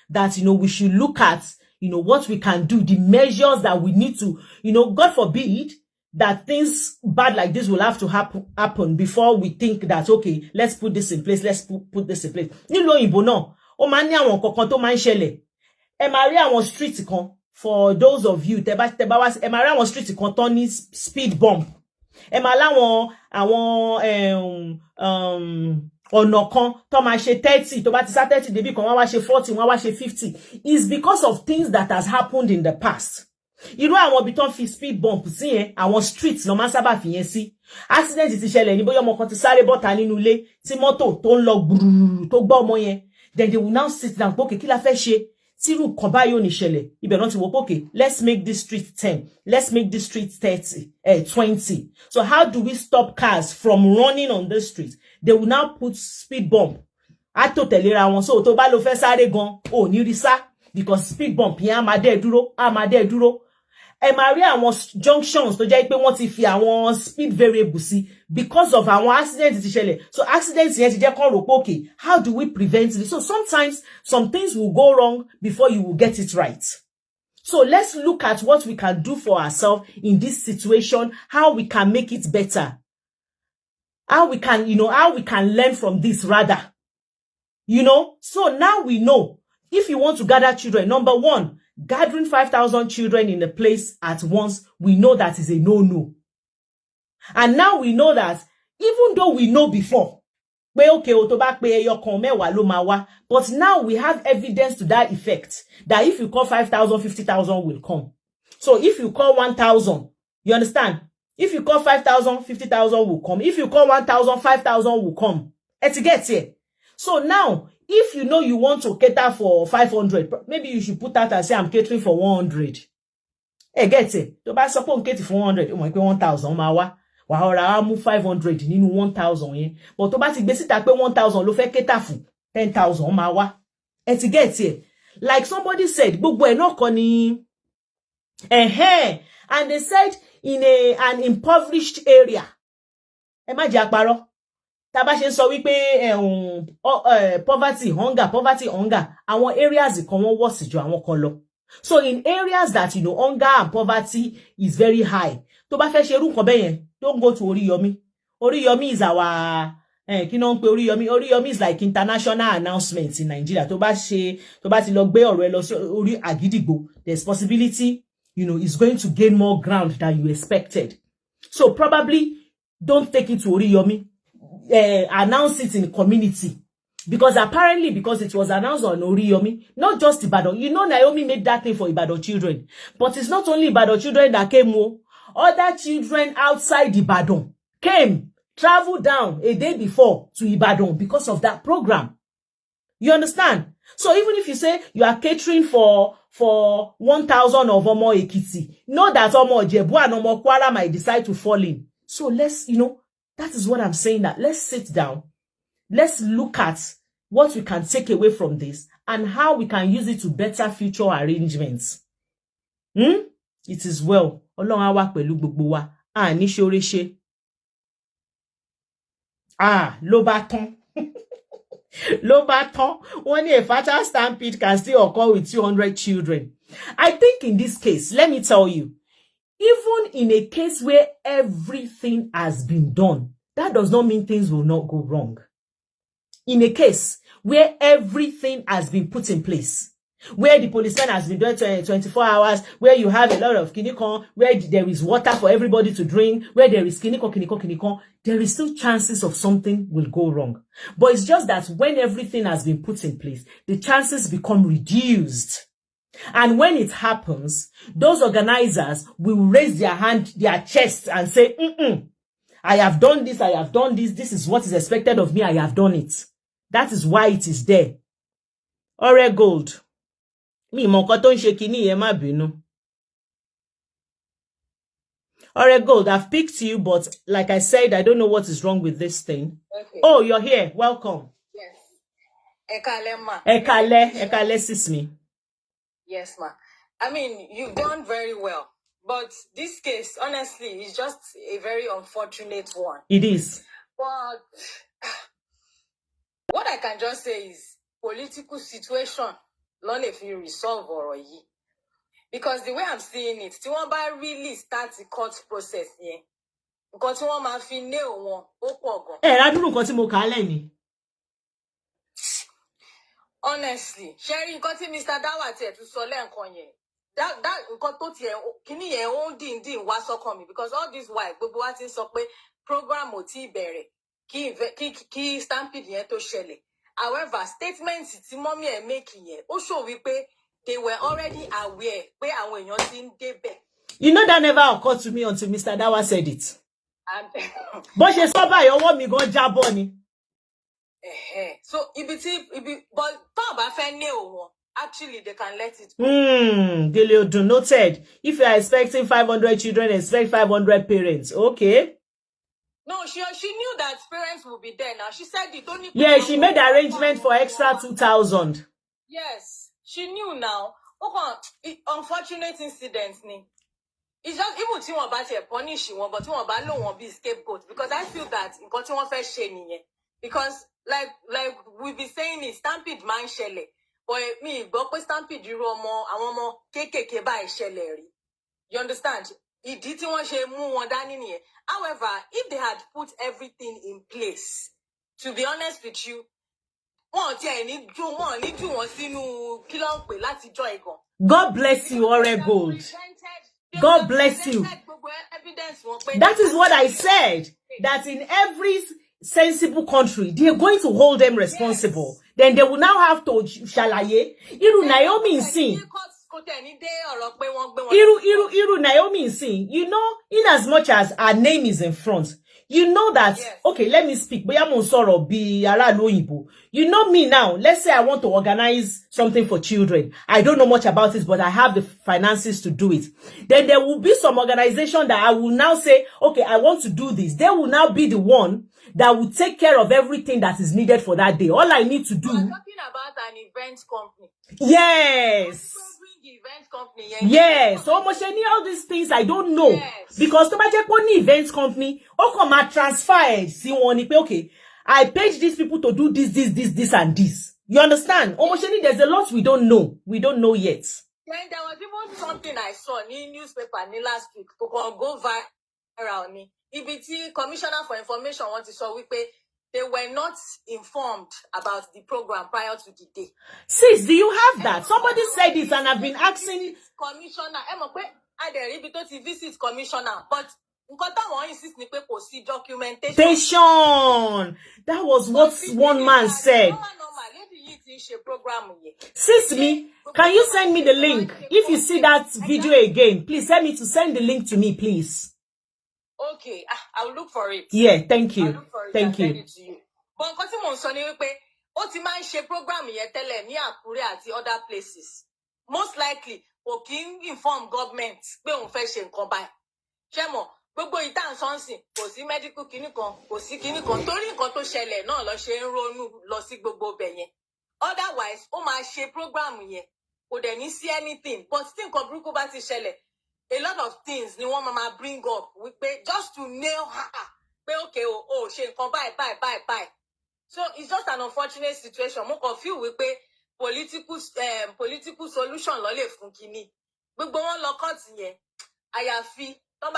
that, you know, we should look at, you know, what we can do, the measures that we need to, you know, God forbid that things bad like this will have to happen before we think that, okay, let's put this in place, let's put this in place. Nílò òyìnbó náà, ó máa ní àwọn kankan tó máa ń ṣẹlẹ̀. Ẹ máa rí àwọn street kan. For those of you, tẹ́ bá wá ẹ máa rí àwọn street kan tó ní speed bump. Ẹ máa láwọn ọ̀nà kan tó máa ṣe 30, tó bá ti sá 30 débì kan wọ́n wá ṣe 40, wọ́n wá ṣe 50. It's because of things that has happened in the past. Irú àwọn ibi tó fi speed bump sí yẹn, àwọn streets ló máa sábà fi yẹn sí. Accident ti ṣẹlẹ̀ ní bóyá ọmọ kan ti sáré bọ́ta nínú ilé tí mọ́tò tó ń lọ gbùrùrù tó gbá ọmọ yẹn. Then they will now sit down, okay, kí la fẹ́ ṣe? Tiru kan báyìí ò ní ṣẹlẹ̀. Ibẹ̀ náà ti wò pé, okay, let's make this street 10. Let's make this street 20. So how do we stop cars from running on the street? They will now put speed bump. A tó tẹ̀léra wọn. So tó bá lọ fẹ́ sáré gan, ò ní rí sá, because speed bump yẹn á máa dé dúró. Ẹ máa rí àwọn junctions tó jẹ́ pé wọ́n ti fi àwọn speed variable sí because of àwọn accident ti ṣẹlẹ̀. So accidents yẹn ti jẹ́ kán rò pé, okay, how do we prevent this? So sometimes some things will go wrong before you will get it right. So let's look at what we can do for ourselves in this situation, how we can make it better. How we can, you know, how we can learn from this rather. You know, so now we know if you want to gather children, number one, gathering 5,000 children in a place at once, we know that is a no-no. And now we know that, even though we know before, but now we have evidence to that effect, that if you call 5,000, 50,000 will come. So if you call 1,000, you understand? If you call 5,000, 50,000 will come. If you call 1,000, 5,000 will come. It gets here. So now, if you know you want to cater for 500, maybe you should put out and say, I'm catering for 100. Hey, get it. To buy suppose cater for 100, oh my God, 1,000, Wahora move 500 nínú 1,000 yẹn. But to bá ti gbé síta pé 1,000 ló fẹ́ cater fún 10,000 máa wá. Ẹ ti get here. Like somebody said, gbogbo ẹ̀ náà kọ́ ni and they said in an impoverished area. Ẹ má jẹ́ àparọ́. Tá bá ṣe sọ wípé poverty, hunger, àwọn areas kan wọ́n worse ju àwọn kan lọ. So in areas that, you know, hunger and poverty is very high. Tó bá fẹ́ ṣe irú nǹkan bẹ́yẹn, don't go to Oriyomi. Oriyomi is our kí ló ń pè Oriyomi. Oriyomi is like international announcements in Nigeria. Tó bá ti lọ gbé ọ̀rọ̀ ẹ lọ sí orí Àgídìgbò, there's possibility, you know, it's going to gain more ground than you expected. So probably don't take it to Oriyomi. Announce it in the community. Because apparently, because it was announced on Oriyomi, not just Ibadan. You know, Naomi made that thing for Ibadan children. But it's not only Ibadan children that came. Other children outside Ibadan came, traveled down a day before to Ibadan because of that program. You understand? So even if you say you are catering for for 1,000 of Omo Ekiti. Know that Omo Jebu and Omo Kwara might decide to fall in. So let's, that is what I'm saying, that let's sit down. Let's look at what we can take away from this and how we can use it to better future arrangements. It is well. Ọlọ́run á wà pẹ̀lú gbogbo wa. Ní ṣoríṣe. Ló bá tán. Ló bá tán. Only a fatal stampede can still occur with 200 children. I think in this case, let me tell you, even in a case where everything has been done, that does not mean things will not go wrong. In a case where everything has been put in place, where the policeman has been doing 24 hours, where you have a lot of kinikon, where there is water for everybody to drink, where there is kinikon, there is still chances of something will go wrong. But it's just that when everything has been put in place, the chances become reduced. And when it happens, those organizers will raise their hand, their chest and say, I have done this, this is what is expected of me, I have done it. That is why it is there. Ore Gold. Mi mo nkan tó ń ṣe kíní yẹn má bínú. Ore Gold, I've picked you, but like I said, I don't know what is wrong with this thing. Okay. Oh, you're here. Welcome. Yes. Ekale ma. Ekale sis me. Yes, ma. I mean, you've done very well. But this case, honestly, is just a very unfortunate one. It is. But what I can just say is political situation. Long if you resolve or because the way I'm seeing it, tí wọ́n bá really start the court process yẹn, nǹkan tí wọ́n máa fi nail wọn ó pọ̀ gan. Ládùúrù nǹkan tí mo kà á lẹ̀ ni. Honestly, sharing nǹkan tí Mr. Dawa tiẹ̀ tún sọ lẹ́ẹ̀kan yẹn, that nǹkan tó tiẹ̀ kíní yẹn ó ń dín wá sọ́kàn mi because all this while gbogbo wa ti ń sọ pé program ò tí ì bẹ̀rẹ̀ kí stampede yẹn tó ṣẹlẹ̀. However, statements tí mommy are making here, also we pay they were already aware pé àwọn èèyàn ti ń débẹ̀. You know that never occurred to me until Mr. Dawa said it. But she saw by ọwọ́ mi gan jábọ́ ni. So but tó bá fẹ́ nail wọn, actually they can let it go. Gele Odun noted. If you are expecting 500 children, expect 500 parents. Okay. No, she knew that parents would be there now. She said it only. Yeah, she made arrangement for extra 2,000. Yes, she knew now. Okay, unfortunate incidents ni. It's just even tí wọ́n bá ṣe punish wọn, but tí wọ́n bá lò wọ́n bí scapegoat because I feel that nǹkan tí wọ́n fẹ́ ṣe nìyẹn. Because like we be saying it, stampede máa ń ṣẹlẹ̀. But mi gbọ́ pé stampede irú àwọn ọmọ kéékèèké báyìí ṣẹlẹ̀ rí. You understand? Ìdí tí wọ́n ṣe mú wọn dání nìyẹn. However, if they had put everything in place, to be honest with you, God bless you, Ore Gold. God bless you. That is what I said. That in every sensible country, they are going to hold them responsible. Yes. Then they will now have to shalaye. Iru Naomi sin. Iru Naomi sin. You know, in as much as our name is in front, you know that, yes. Okay, let me speak. You know me now. Let's say I want to organize something for children. I don't know much about it, but I have the finances to do it. Then there will be some organization that I will now say, okay, I want to do this. They will now be the one that will take care of everything that is needed for that day. All I need to do. You're talking about an event company. Yes. Event company. Yes. So much all these things I don't know. Yes. Because to make any event company, come transfer. See one okay. I paid these people to do this, and this. You understand? Almost there's a lot we don't know. We don't know yet. Then there was even something I saw in newspaper last week to go viral. EBT Commissioner for Information wanted to show they were not informed about the program prior to the day. Sis, do you have that? Somebody said it and I've been asking. Commissioner, I visit commissioner, but documentation. That was what one man said. Sis, me, can you send me the link? If you see that video again, please send the link to me, please. Okay, I'll look for it. Yeah, thank you. Thank you. But program other places. most likely kò kí inform government pé òun fẹ́ ṣe nǹkan báyìí. Ṣé mọ̀ gbogbo ìtàn sọ́nsìn kò sí medical kíní kan kò sí kíní kan torí nǹkan tó ṣẹlẹ̀ náà lọ ṣe ń ronú lọ sí gbogbo bẹ̀ yẹn. Otherwise ó máa ṣe program yẹn kò dẹ̀ ní sí anything but tí nǹkan burúkú bá ti ṣẹlẹ̀ a lot of things ni wọ́n máa bring up wípé just to nail her pé okay o ṣe nǹkan báyìí. So it's just an unfortunate situation. Mo kàn feel wípé political solution ló lè fún kíní. Gbogbo wọn lọ court yẹn àyàfi tó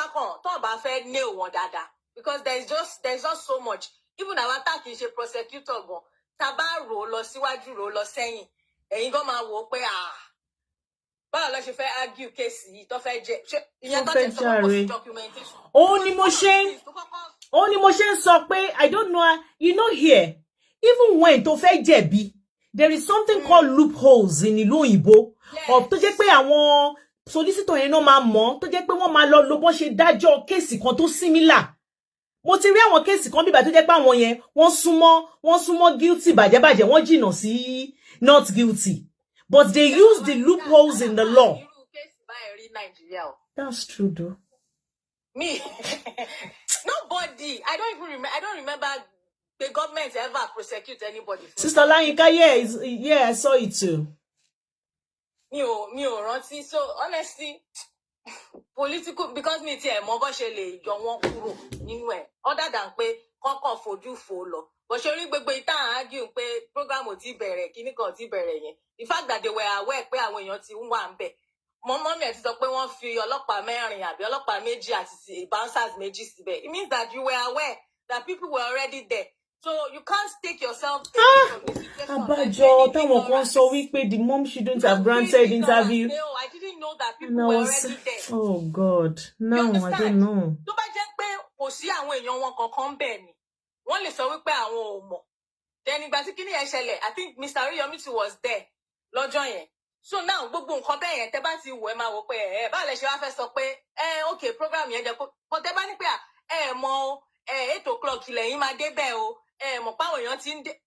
bá fẹ́ nail wọn dáadáa because there's just so much. Even our attack kì í ṣe prosecutor gan tá bá rò lọ síwájú rò lọ sẹ́yìn ẹ̀yin gan máa wò pé báwo ló ṣe fẹ́ argue case yìí tó fẹ́ jẹ ìyẹn tó tẹ̀ sọ pé documentation. Ó ní mo ṣe ń sọ pé I don't know, you know, here even when tó fẹ́ jẹ̀bi there is something called loopholes in ìlú òyìnbó of tó jẹ́ pé àwọn solicitor yẹn náà máa mọ̀ tó jẹ́ pé wọ́n máa lọ bó ṣe dájọ́ case kan tó similar. Mo ti rí àwọn case kan bíbá tó jẹ́ pé àwọn yẹn wọ́n súnmọ́ guilty bàjẹ́bàjẹ́ wọ́n jìnnà sí not guilty but they use the loopholes in the law. That's true though. Me nobody I don't remember the government ever prosecute anybody. Sister Layinka, yeah, I saw it too. Mi ò rántí. So honestly political because mi ti ẹ̀ mọ̀ bó ṣe lè yọ wọ́n kúrò nínú ẹ̀ other than pé kọ́kọ́ fojú fò lọ bó ṣe rí gbogbo ìtàn argue pé program ò ti bẹ̀rẹ̀ kíní kan ti bẹ̀rẹ̀ yẹn the fact that they were aware pé àwọn èèyàn ti ń wà ń bẹ̀ mọ́mí ẹ̀ ti sọ pé wọ́n fi ọlọ́pàá 4 àbí ọlọ́pàá 2 àti bouncers 2 síbẹ̀ it means that you were aware that people were already there. So you can't take yourself away from the situation. Abájọ táwọn kan sọ wípé the mom shouldn't have granted interview. No, I didn't know that people were already there. Oh God, no, I don't know. Tó bá jẹ́ pé kò sí àwọn èèyàn wọn kankan bẹ́ẹ̀ ni wọ́n lè sọ wípé àwọn ò mọ̀. Then ìgbà tí kíní yẹn ṣẹlẹ̀, I think Mr. Oriyomi was there lọ́jọ́ yẹn. So now gbogbo nǹkan bẹ́ẹ̀ yẹn tẹ́ bá ti wò ẹ máa wò pé báwo lẹ ṣe wá fẹ́ sọ pé okay program yẹn jẹ́ kó tẹ́ bá ní pé mọ̀ 8 o'clock lẹ́yìn máa dé bẹ́ẹ̀ o. Do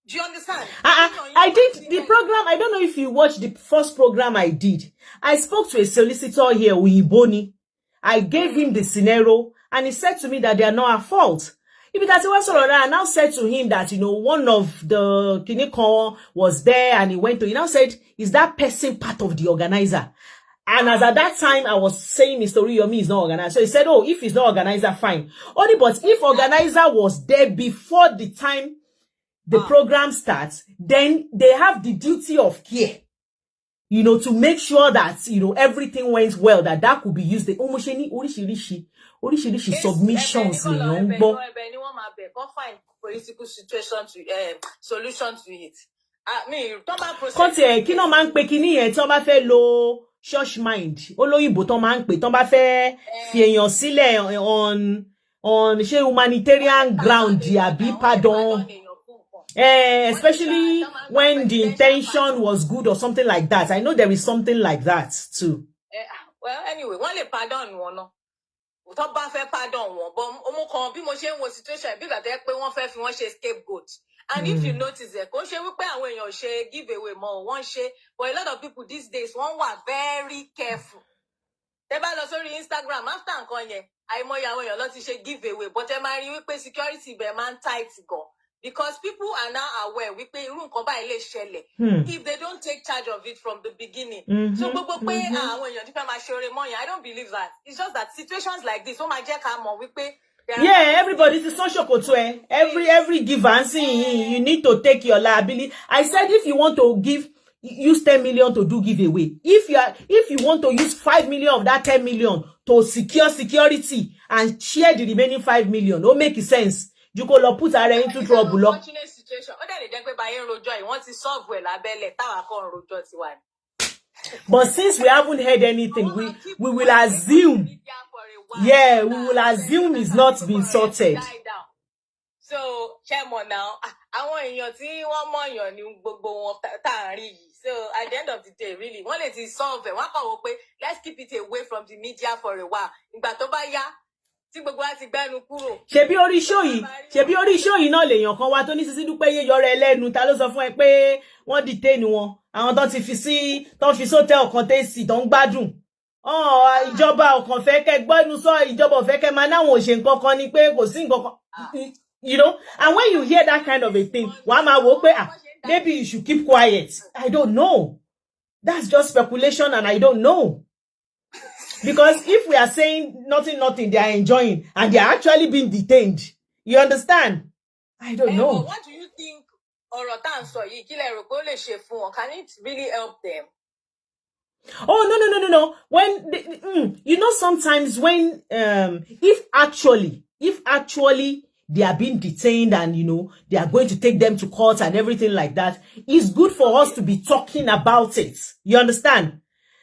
you understand? I did the program. I don't know if you watched the first program I did. I spoke to a solicitor here, Uyiboni. I gave him the scenario, and he said to me that they are not at fault. If that's what I now said to him that, you know, one of the Kinikon was there and he went to, he now said, is that person part of the organizer? And as at that time, I was saying Mr. Oriyomi is not organizer. So he said, oh, if he's not organizer, fine. Only but if organizer was there before the time the program starts, then they have the duty of care, you know, to make sure that, you know, everything went well, that could be used. The submissions, you know. Find political situation to solution to it. I mean, kino man pe kini yẹn tí wọ́n bá fẹ́ lo church mind olóyìnbó tó máa ń pè tó bá fẹ́ fi èèyàn sílẹ̀ on ṣe humanitarian ground àbí pardon especially when the intention was good or something like that. I know there is something like that too. Well, anyway, wọ́n lè pardon wọn náà. Tó bá fẹ́ pardon wọn, but ọmọ kan bí mo ṣe ń wo situation bí gbà tẹ́ pé wọ́n fẹ́ fi wọ́n ṣe scapegoat. And if you notice it, kò ṣe wípé àwọn èèyàn ṣe giveaway mọ́ wọ́n ṣe, but a lot of people these days wọ́n wà very careful. Tẹ́ bá lọ sórí Instagram after nǹkan yẹn, àìmọye àwọn èèyàn ló ti ṣe giveaway, but ẹ máa rí wípé security bẹ̀ máa ń tight gan. Because people are now aware wípé irú nǹkan báyìí lè ṣẹlẹ̀ if they don't take charge of it from the beginning. So gbogbo pé àwọn èèyàn ti fẹ́ máa ṣe oore mọ́ yẹn, I don't believe that. It's just that situations like this, ó máa jẹ́ ká mọ̀ wípé everybody is so shokoto. Every give and see, you need to take your liability. I said if you want to use 10 million to do giveaway. If you want to use 5 million of that 10 million to secure security and share the remaining 5 million, don't make sense. You go put her into trouble. Unfortunate situation. But since we haven't heard anything, we will assume. Yeah, we will assume it's not been sorted. So, Chairman, now, so at the end of the day, really, one is solve it. Let's keep it away from the media for a while. Ṣebí orí show yìí náà lèèyàn kan wá tó ní Sisi Dúpẹ́ yé yọrọ ẹlẹ́nu ta ló sọ fún ẹ pé wọ́n detain wọn àwọn tó ti fi sí tó fi hotel kan tesi tó ń gbádùn ìjọba ọkàn fẹ́ kẹ́ gbọ́nu sọ ìjọba ò fẹ́ kẹ́ máa náwọn ò ṣe nǹkan kan ni pé kò sí nǹkan kan you know, and when you hear that kind of a thing wàá máa wò pé maybe you should keep quiet. I don't know, that's just speculation and I don't know. Because if we are saying nothing, they are enjoying and they are actually being detained. You understand? I don't know. But what do you think Olopa Nso yìí kí lẹ rò pé ó lè ṣe fún wọn? Can it really help them? Oh, no. When you know, sometimes when if actually they are being detained and you know they are going to take them to court and everything like that, it's good for us to be talking about it. You understand?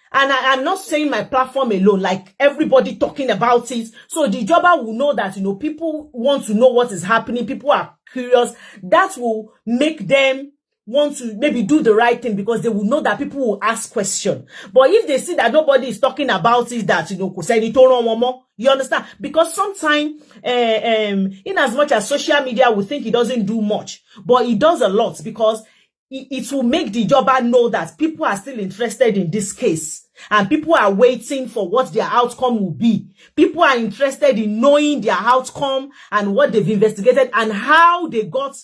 And I'm not saying my platform alone, like everybody talking about it. So the jobber will know that, you know, people want to know what is happening. People are curious. That will make them want to maybe do the right thing because they will know that people will ask questions. But if they see that nobody is talking about it, that, you know, you understand? Because sometimes, in as much as social media will think it doesn't do much, but it does a lot because it will make the jobber know that people are still interested in this case and people are waiting for what their outcome will be. People are interested in knowing their outcome and what they've investigated and how they got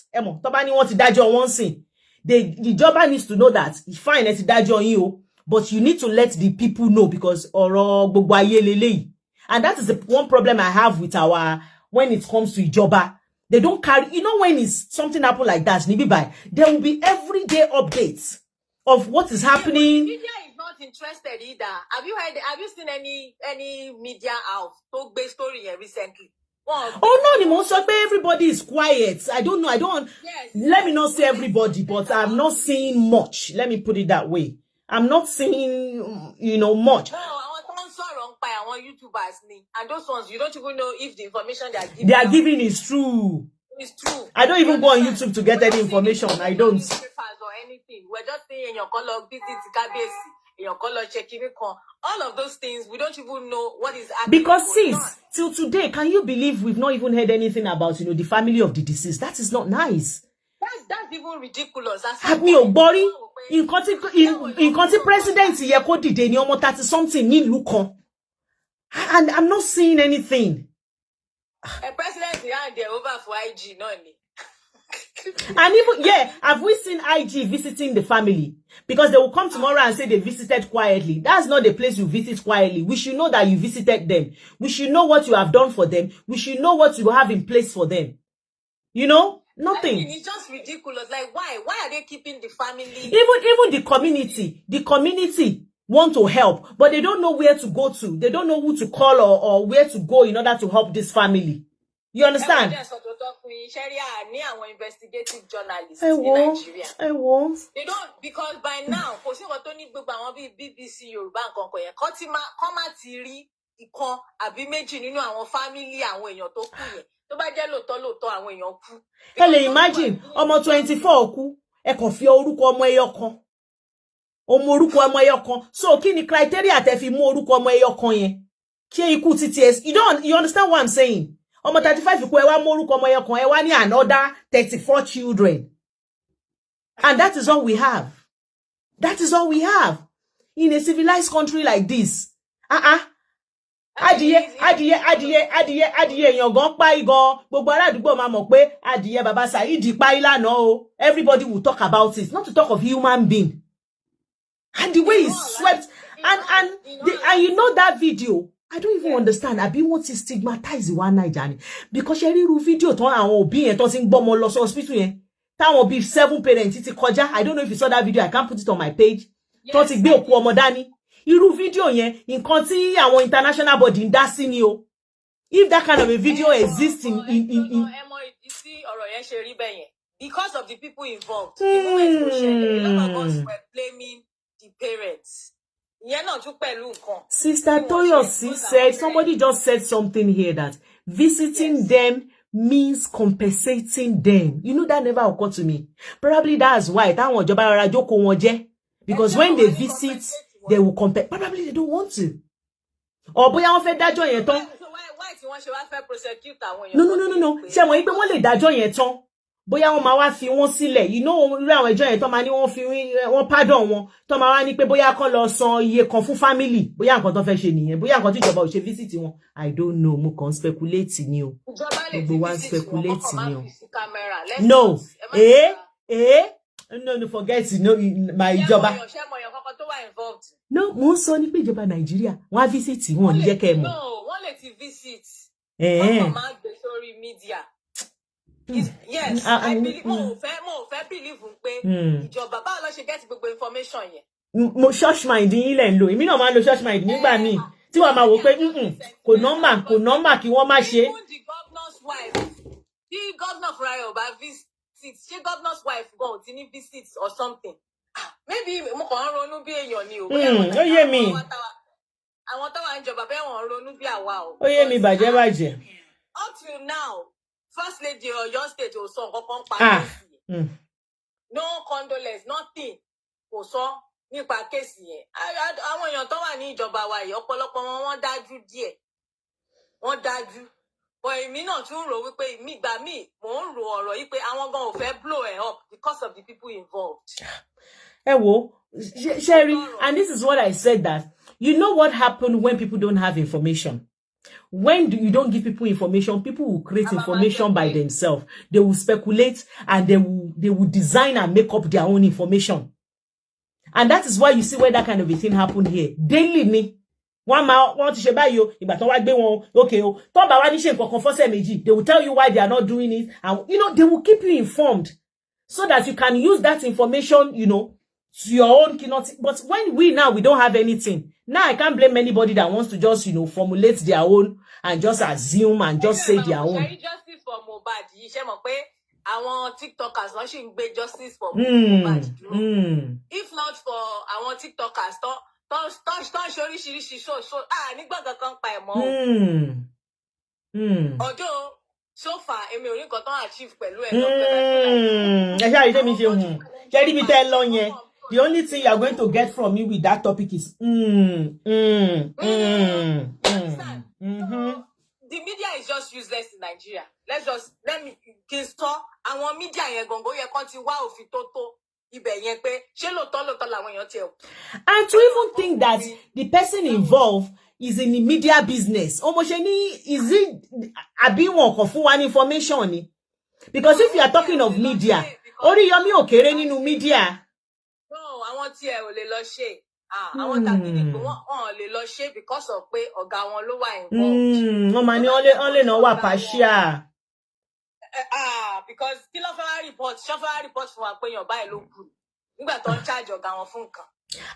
the jobber needs to know that fine, it's you, but you need to let the people know because and that is the one problem I have with when it comes to jobber. They don't carry, you know, when it's something happen like that, there will be everyday updates of what is happening. Media is not interested either. Have you seen any media out talk based story here recently? Oh no, everybody is quiet. I don't know. Yes. Let me not say everybody, but I'm not seeing much. Let me put it that way. I'm not seeing, you know, much. No, our YouTubers, and those ones you don't even know if the information they are giving is true. It's true. I don't even go on YouTube to get any information. I don't. Or anything. We're just saying your color visit your color checking all of those things. We don't even know what is happening. Because sis, till today, can you believe we've not even heard anything about, you know, the family of the deceased? That is not nice. That's even ridiculous. Have me a body in country president ni omo 30 something ni lukan. And I'm not seeing anything. A president behind there over for IG, no. And even, have we seen IG visiting the family? Because they will come tomorrow and say they visited quietly. That's not the place you visit quietly. We should know that you visited them. We should know what you have done for them. We should know what you have in place for them. You know? Nothing. I mean, it's just ridiculous. Like, why? Why are they keeping the family? Even the community want to help, but they don't know where to go to. They don't know who to call or where to go in order to help this family. You understand? Investigative journalists in Nigeria. I won't. They don't, because by now, BBC Yoruba come family imagine, 24 ku, e kon fi orúkọ ọmọ ẹyọ kan. Orúkọ ọmọ ẹyọ kan. So kí ni criteria te fi mú orúkọ ọmọ ẹyọ kan yẹn? Ṣé ikú TTS? You understand what I'm saying? Ọmọ 35 ikú ẹ wá mú orúkọ ọmọ ẹyọ kan, ẹ wá ní another 34 children. And that is all we have. That is all we have in a civilized country like this. Adìyẹ èèyàn gan pa igan gbogbo ará àdúgbò máa mọ̀ pé adìyẹ bàbá Saidi pa ìlànà o. Everybody will talk about it, not to talk of human being. And the way he swept and you know that video, I don't even understand. I be want to stigmatize the one Nigeria because she rí video ton àwọn òbí yẹn ton tin gbọ́mọ lọ hospital yẹn. Táwọn bí 7 parents ti kọjá. I don't know if you saw that video. I can't put it on my page. Ton ti gbé òkú ọmọ dání. Irú video yẹn nǹkan tí àwọn international body ń dá sí ni o. If that kind of a video exists in because of the people involved, the moment we shared, a lot of us were blaming the parents. Sister Toyosi said, somebody just said something here that visiting them means compensating them. You know, that never occurred to me. Probably that's why because when they visit, they will compare. Probably they don't want to. Or boya wọ́n fẹ́ dájọ́ yẹn tán. So why tí wọ́n ṣe wá fẹ́ prosecute àwọn èèyàn. No. Ṣé mo yí pé wọ́n lè dájọ́ yẹn tán. Bóyá wọ́n máa wá fi wọ́n sílẹ̀. You know, irú àwọn ẹjọ́ yẹn tó máa ní wọ́n pardon wọn. Tó máa wá ní pé bóyá kán lọ san iye kan fún family. Bóyá nǹkan tó fẹ́ ṣe nìyẹn. Bóyá nǹkan tí ìjọba ò ṣe visit wọn. I don't know. Mo kàn speculate ni o. Gbogbo wa speculate ni o. No. No, forget it. No, my ìjọba. No, mo sọ ní pé ìjọba Nàìjíríà wọ́n á visit wọn ní jẹ́ kẹ́ mọ̀. No, wọ́n lè ti visit. Wọ́n máa gbé sórí media. Yes, I believe mo fẹ́ believe pé ìjọba báwo ló ṣe get gbogbo information yẹn. Mo church mind yín lẹ̀ ń lò. Èmi náà máa ń lo church mind nígbà míì. Tí wàá máa wò pé kò normal kí wọ́n má ṣe. Even the governor's wife, the governor fúnra rẹ̀ ò bá visit. Ṣé governor's wife go ti ní visit or something? Maybe mo kàn ń ronú bí èèyàn ni o. Ó yé mi. Àwọn tó wà ń jọba bẹ́ẹ̀ wọ́n ronú bí àwa o. Ó yé mi bàjẹ́. Up till now, First Lady Ọ̀yọ́ State ò sọ nǹkan kan pa kéèsì. No condolence, nothing. Kò sọ nípa kéèsì yẹn. Àwọn èèyàn tó wà ní ìjọba wa yìí ọ̀pọ̀lọpọ̀ wọn dájú díẹ̀. Wọ́n dájú. But èmi náà tún rò wípé ìgbà míì mò ń rò ọ̀rọ̀ yìí pé àwọn gan ò fẹ́ blow it up because of the people involved. Ẹ wo, Sherry, and this is what I said, that you know what happened when people don't have information. When you don't give people information, people will create information by themselves. They will speculate and they will design and make up their own information. And that is why you see where that kind of a thing happened here. Daily ni. Wọ́n ti ṣe báyìí o, ìgbà tó wá gbé wọn, okay o. Tó bá wá ní ṣe nǹkan kan fọ́sẹ̀ méjì, they will tell you why they are not doing it. And, you know, they will keep you informed so that you can use that information, you know, to your own keynote. But when we don't have anything. Now I can't blame anybody that wants to just, you know, formulate their own and just assume and just say their own. Justice for Mohbad. Yìí ṣe mọ̀ pé àwọn TikTokers wọ́n ṣì ń gbé justice for Mohbad dúró. If not for àwọn TikTokers tó ṣoríṣiríṣi so nígbà kankan pa ẹ̀ mọ́. Ọjọ́ so far èmi ò rí nǹkan tó achieve pẹ̀lú ẹ̀ lọ. Ẹ ṣáà rí tèmi ṣe hùn. Ṣé rí mi tẹ́ lọ yẹn? The only thing you are going to get from me with that topic is The media is just useless in Nigeria. Let me store àwọn media yẹn gangan ó yẹ kán ti wá òfin tó ibẹ̀ yẹn pé ṣé lóòótọ́ làwọn èèyàn tiẹ̀. And to even think that the person involved is in the media business. Almost is it àbí wọn kò fún wa ní information ni? Because if you are talking of media, Oriyomi ò kéré nínú media. No, àwọn tí ẹ ò lè lọ ṣe. Àwọn tàbí pé wọ́n lè lọ ṣe because of pé ọ̀gá wọn ló wà involved. Wọ́n máa ní only náà wà partial. Because kí ló fẹ́ report fún wa pé èèyàn báyìí ló kù nígbà tó ń charge ọ̀gá wọn fún nǹkan.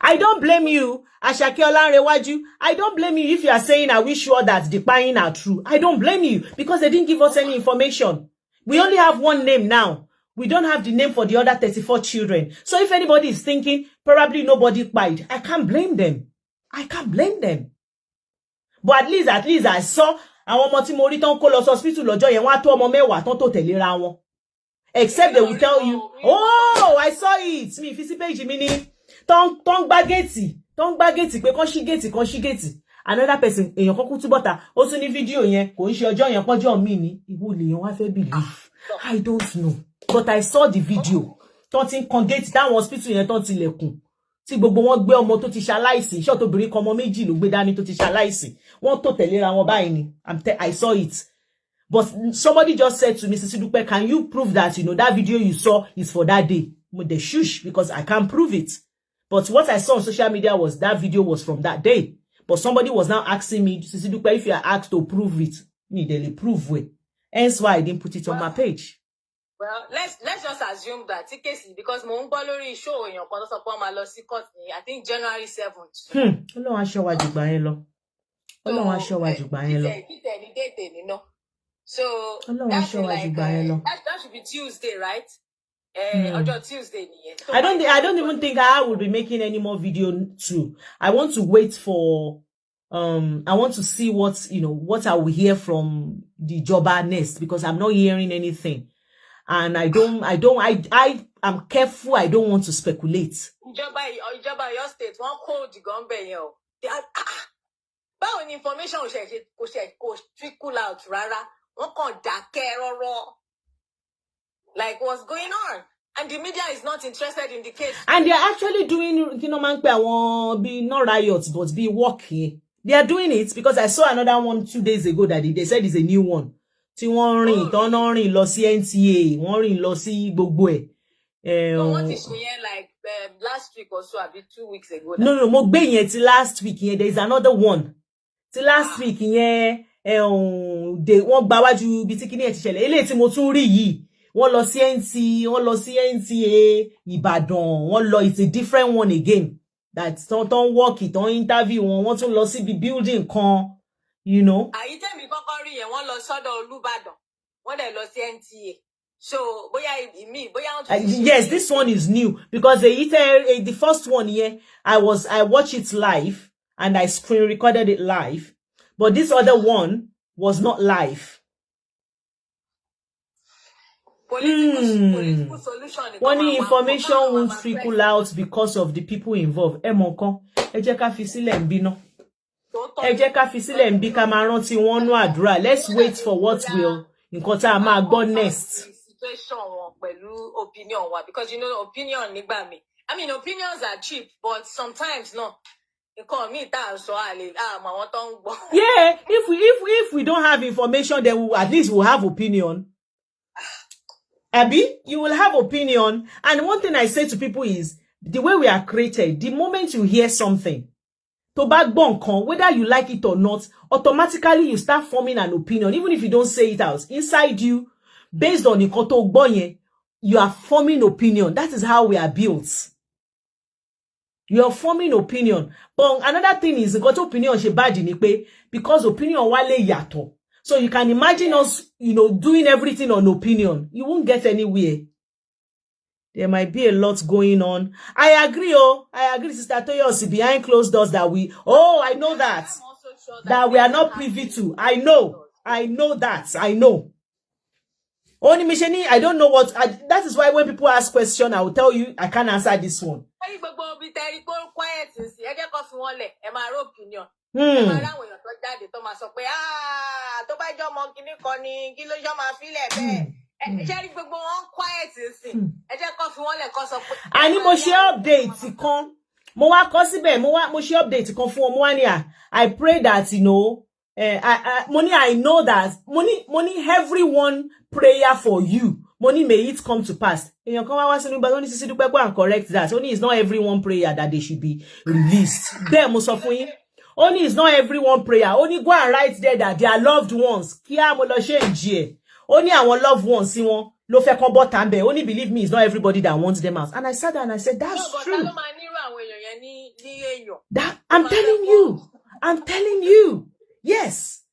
I don't blame you, Asake Olanrewaju. I don't blame you if you are saying, are we sure that the buying are true? I don't blame you because they didn't give us any information. We only have one name now. We don't have the name for the other 34 children. So if anybody is thinking, probably nobody bought, I can't blame them. But at least I saw àwọn ọmọ tí mo rí tán kó lọ hospital lọ́jọ́ yẹn wọ́n á tó ọmọ mẹ́wàá tán tó tẹ̀léra wọn. Except they will tell you, oh, I saw it. Mi fi sí page mi ní tán gbá gate pé kán ṣí gate. Another person, èèyàn kan kú túbọ̀tà, ó tún ní fídíò yẹn, kò ń ṣe ọjọ́ yẹn pọ́jọ́ mi ní, ìwọ lèèyàn wá fẹ́ believe. I don't know. But I saw the video. Tán ti ń kan gate táwọn hospital yẹn tán tilẹ̀kùn. Tí gbogbo wọn gbé ọmọ tó ti ṣaláìsí, ṣé obìnrin kan ọmọ méjì ló gbé dání tó ti ṣaláìsí. Wọ́n tó tẹ̀léra wọn báyìí ni. I saw it. But somebody just said to me, Sisi Dupe, can you prove that, you know, that video you saw is for that day? They shush because I can't prove it. But what I saw on social media was that video was from that day. But somebody was now asking me, Sisi Dupe, if you are asked to prove it, they prove it. Hence why I didn't put it on my page. Well, let's just assume that because mo ń gbọ́ lórí show èèyàn kan tó sọ pé wọ́n máa lọ sí court ní I think January 7th. Ọlọ́run aṣọ́ wa jù gbà yẹn lọ. Ọlọ́run aṣọ́ wa jù gbà yẹn lọ. Kíkẹ́ ní déètè nínú. So that should be Tuesday, right? Ọjọ́ Tuesday nìyẹn. I don't even think I will be making any more video too. I want to wait for I want to see what I will hear from the Joba next because I'm not hearing anything. And I am careful. I don't want to speculate. Ìjọba your state wọ́n kó the gun bẹ̀ yẹn o. báwo ni information kò trickle out rárá. Wọ́n kàn dákẹ́ rọ́rọ́. Like, what's going on? And the media is not interested in the case. And they are actually doing, you know, man, be not riots, but be walking. They are doing it because I saw another one 2 days ago that they said it's a new one. Tí wọ́n rìn, tọ́n rìn lọ sí NTA, wọ́n rìn lọ sí gbogbo ẹ̀. No, what is here like last week or so, 2 weeks ago? No, mo gbé yẹn ti last week yẹn. There is another one. Ti last week yẹn, they wọ́n gba wájú bí tí kíní ẹ̀ ti ṣẹlẹ̀. Eléyìí tí mo tún rí yìí. Wọ́n lọ sí NTA Ìbàdàn, wọ́n lọ, it's a different one again. That don't work it, don't interview wọ́n tún lọ sí bí building kan, you know. Àyítẹ́mi kọ́kọ́ rí yẹn, wọ́n lọ sọ́dọ̀ Olúbàdàn, wọ́n dẹ̀ lọ sí NTA. So, yes, this one is new because the first one here, I watched it live and I screen recorded it live, but this other one was not live. Political solution. One information won't trickle out because of the people involved. Monkan, ẹ jẹ́ ká fi sílẹ̀ ńbí ná. Ẹ jẹ́ ká fi sílẹ̀ ńbí ká máa rántí wọ́n nú àdúrà. Let's wait for what will nǹkan tá a máa gbọ́ next. Situation wọn pẹ̀lú opinion wa, because you know opinion nígbà mi. I mean, opinions are cheap, but sometimes no. Nǹkan mi tá sọ àlè àmọ́ àwọn tó ń gbọ́. Yeah, if we don't have information, then at least we'll have opinion. Abby, you will have opinion. And one thing I say to people is, the way we are created, the moment you hear something, to back bonk, whether you like it or not, automatically you start forming an opinion, even if you don't say it out. Inside you, based on the koto bonye, you are forming opinion. That is how we are built. You are forming opinion. But another thing is, koto opinion she bad in it, because opinion wale yato. So you can imagine us, you know, doing everything on opinion. You won't get anywhere. There might be a lot going on. I agree, Sister Toyosi, behind closed doors that I know that. That we are not privy to. I know that. I know. Only Misheni, I don't know what, that is why when people ask questions, I will tell you, I can't answer this one. Ani mo share update kan mo wá kọ síbẹ̀ mo share update kan fún ọmọ wa ni I pray that you know I know that money everyone prayer for you money may it come to pass. Èyàn kan wá sínú gba oni sisi dúpẹ́ pé and correct that. Only is not everyone prayer that they should be released. Bẹ́ẹ̀ mo sọ fún yín. Only is not everyone prayer. Only go and write there that their loved ones. Kíá mo lọ ṣe nje. Only our loved ones sí wọn ló fẹ́ kon bota nbe. Only believe me, it's not everybody that wants them out. And I sat there and I said, that's true. That I'm telling you. Yes.